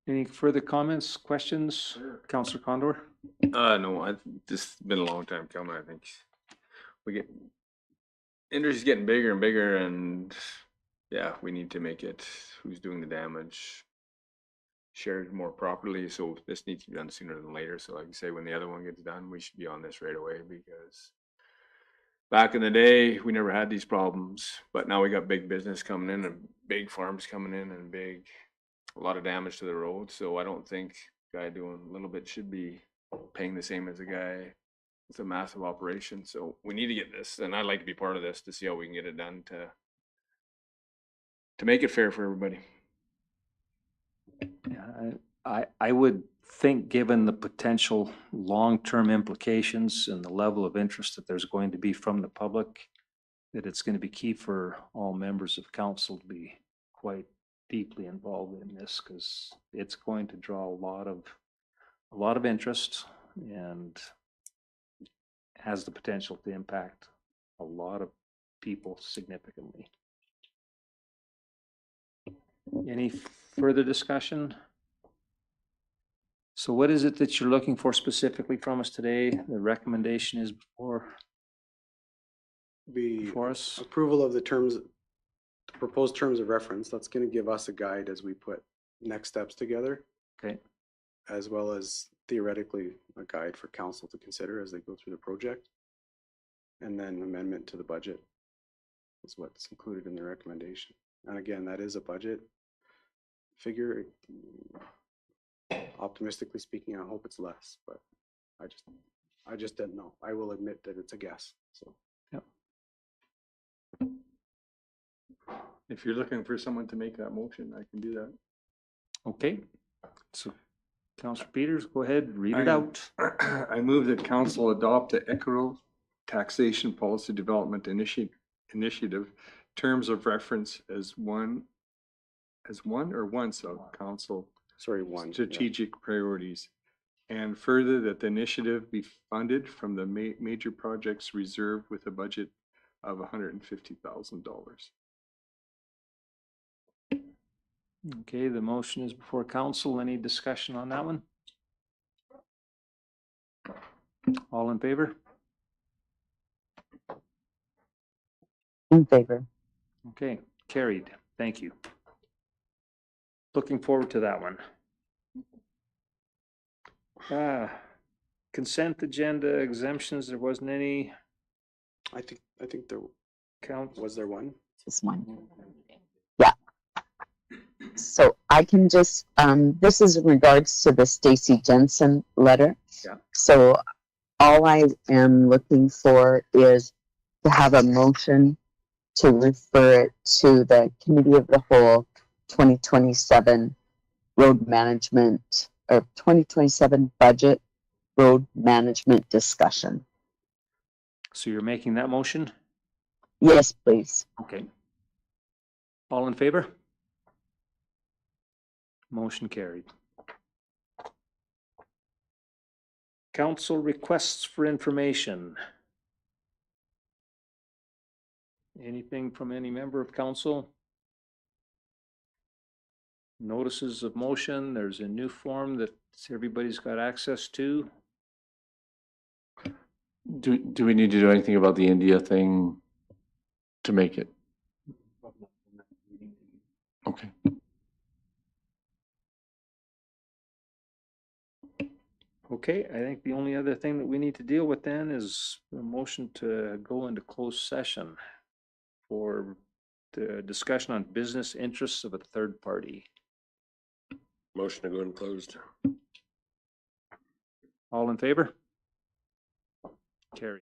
Any further comments, questions, Councillor Condor? No, this has been a long time coming. I think industry's getting bigger and bigger, and yeah, we need to make it who's doing the damage shared more properly. So this needs to be done sooner than later. So like you say, when the other one gets done, we should be on this right away, because back in the day, we never had these problems, but now we got big business coming in and big farms coming in and a lot of damage to the road. So I don't think a guy doing a little bit should be paying the same as a guy. It's a massive operation. So we need to get this, and I'd like to be part of this to see how we can get it done to make it fair for everybody. Yeah, I would think, given the potential long-term implications and the level of interest that there's going to be from the public, that it's going to be key for all members of council to be quite deeply involved in this, because it's going to draw a lot of interest and has the potential to impact a lot of people significantly. Any further discussion? So what is it that you're looking for specifically from us today? The recommendation is Be before us? approval of the terms, the proposed terms of reference. That's gonna give us a guide as we put next steps together, Okay, as well as theoretically a guide for council to consider as they go through the project. And then amendment to the budget is what's included in the recommendation. And again, that is a budget figure. Optimistically speaking, I hope it's less, but I just didn't know. I will admit that it's a guess, so. If you're looking for someone to make that motion, I can do that. okay. So Councillor Peters, go ahead, read it I- out. I move that council adopt the equitable taxation policy development initiative terms of reference as one or once of council Sorry, one. yeah. strategic priorities. And further, that the initiative be funded from the major projects reserve with a budget of $150,000. Okay, the motion is before council. Any discussion on that one? All in favor? In favor. Okay, carried. Thank you. Looking forward to that one. Consent agenda exemptions, there wasn't any I think there, count. was there one? This one. Yeah. So I can just, this is in regards to the Stacy Jensen letter. Yeah. So all I am looking for is to have a motion to refer it to the Committee of the Whole 2027 Road Management or 2027 Budget Road Management Discussion. So you're making that motion? Yes, please. Okay. All in favor? Motion carried. Council requests for information. Anything from any member of council? Notices of motion, there's a new form that everybody's got access to. Do we need to do anything about the India thing to make it? Okay. Okay, I think the only other thing that we need to deal with then is a motion to go into closed session for the discussion on business interests of a third party. Motion to go in closed. All in favor? Carry.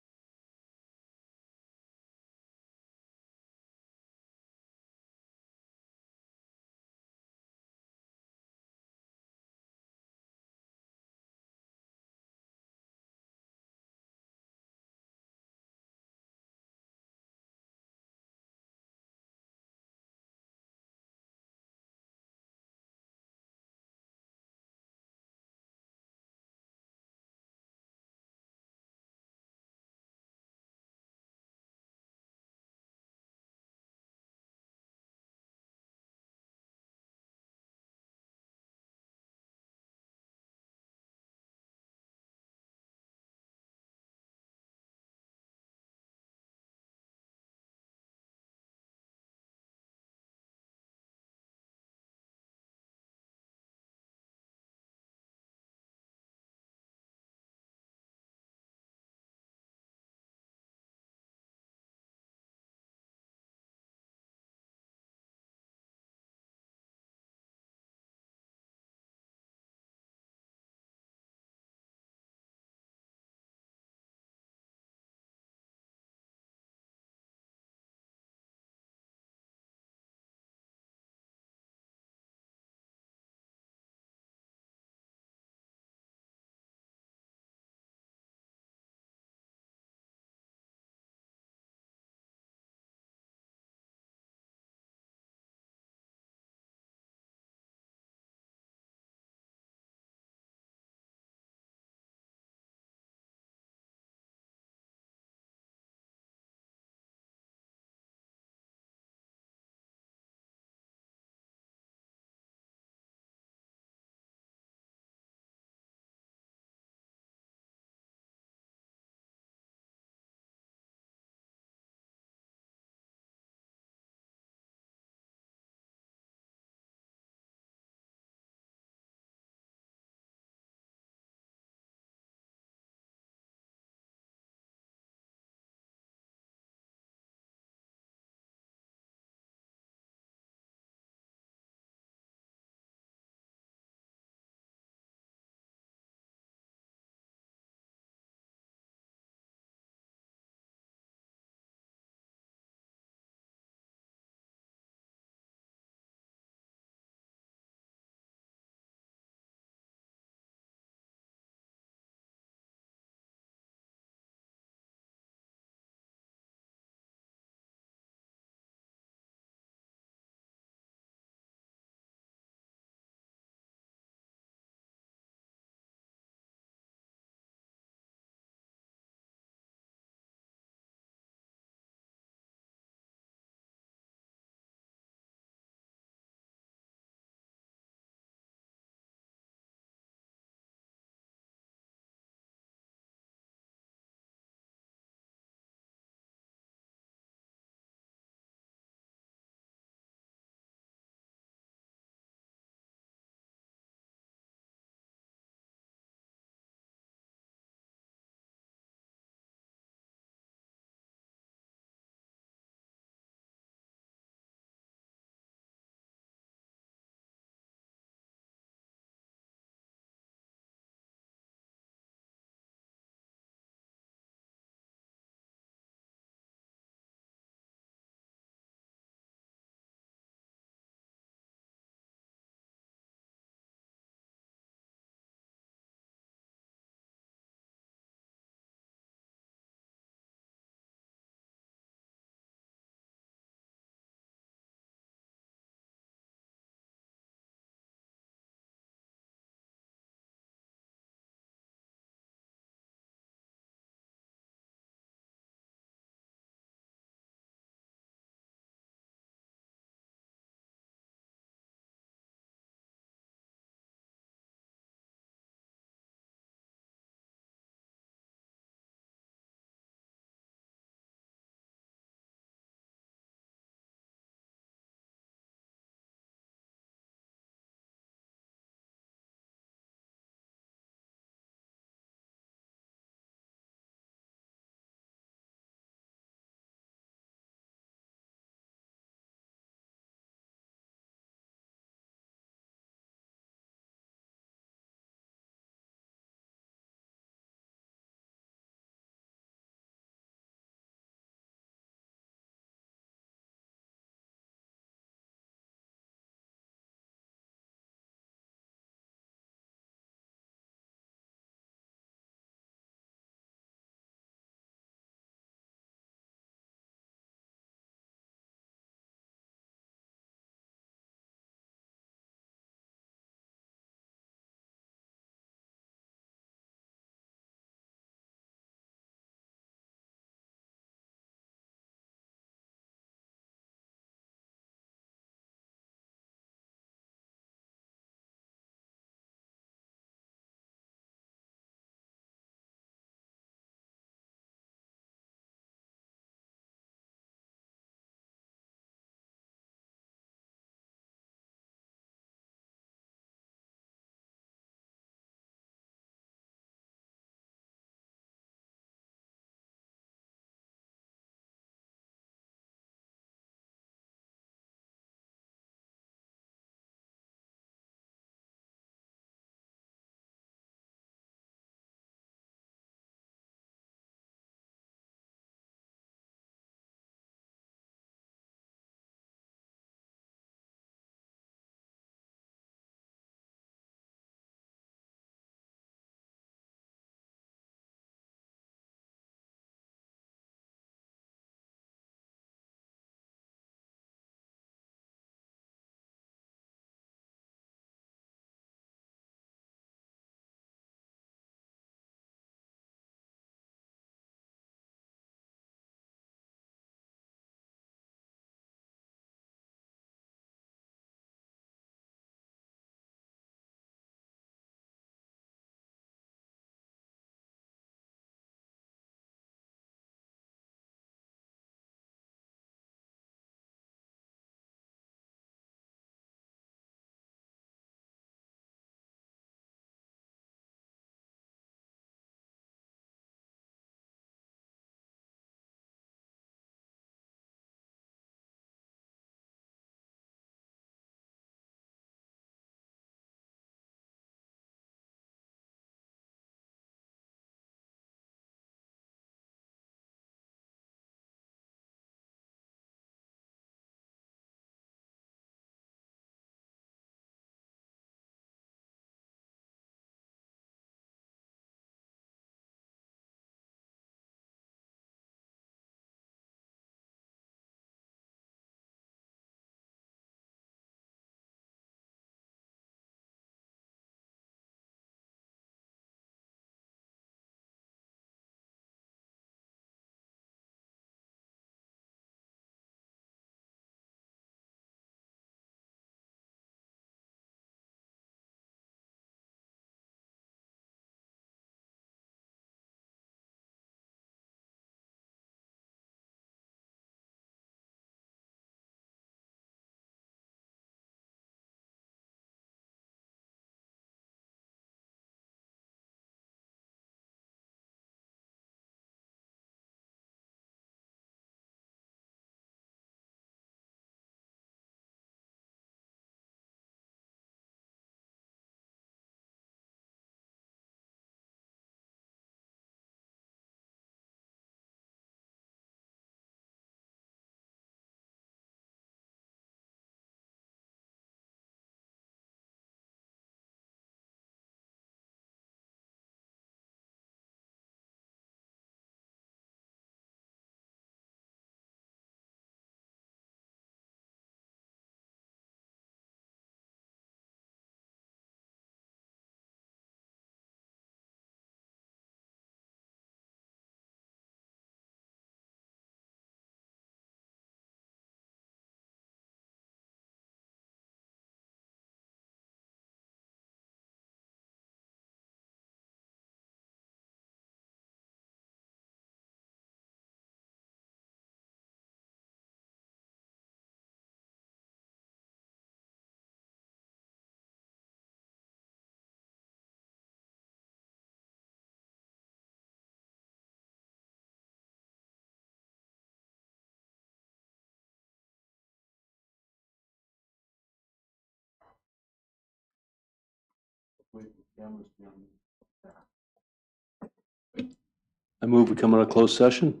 I move we come out of closed session.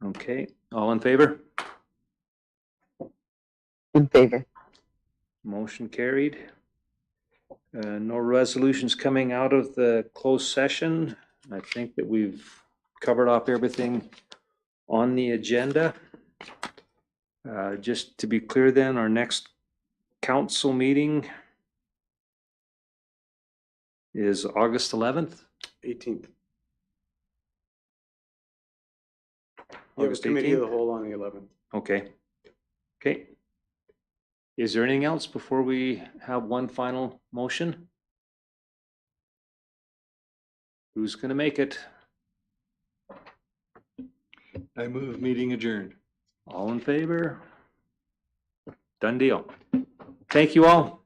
Okay, all in favor? In favor. Motion carried. No resolutions coming out of the closed session. I think that we've covered off everything on the agenda. Just to be clear then, our next council meeting is August 11th? 18th. You have a August committee of the 18th? whole on the 11th. Okay. Okay. Is there anything else before we have one final motion? Who's gonna make it? I move meeting adjourned. All in favor? Done deal. Thank you all.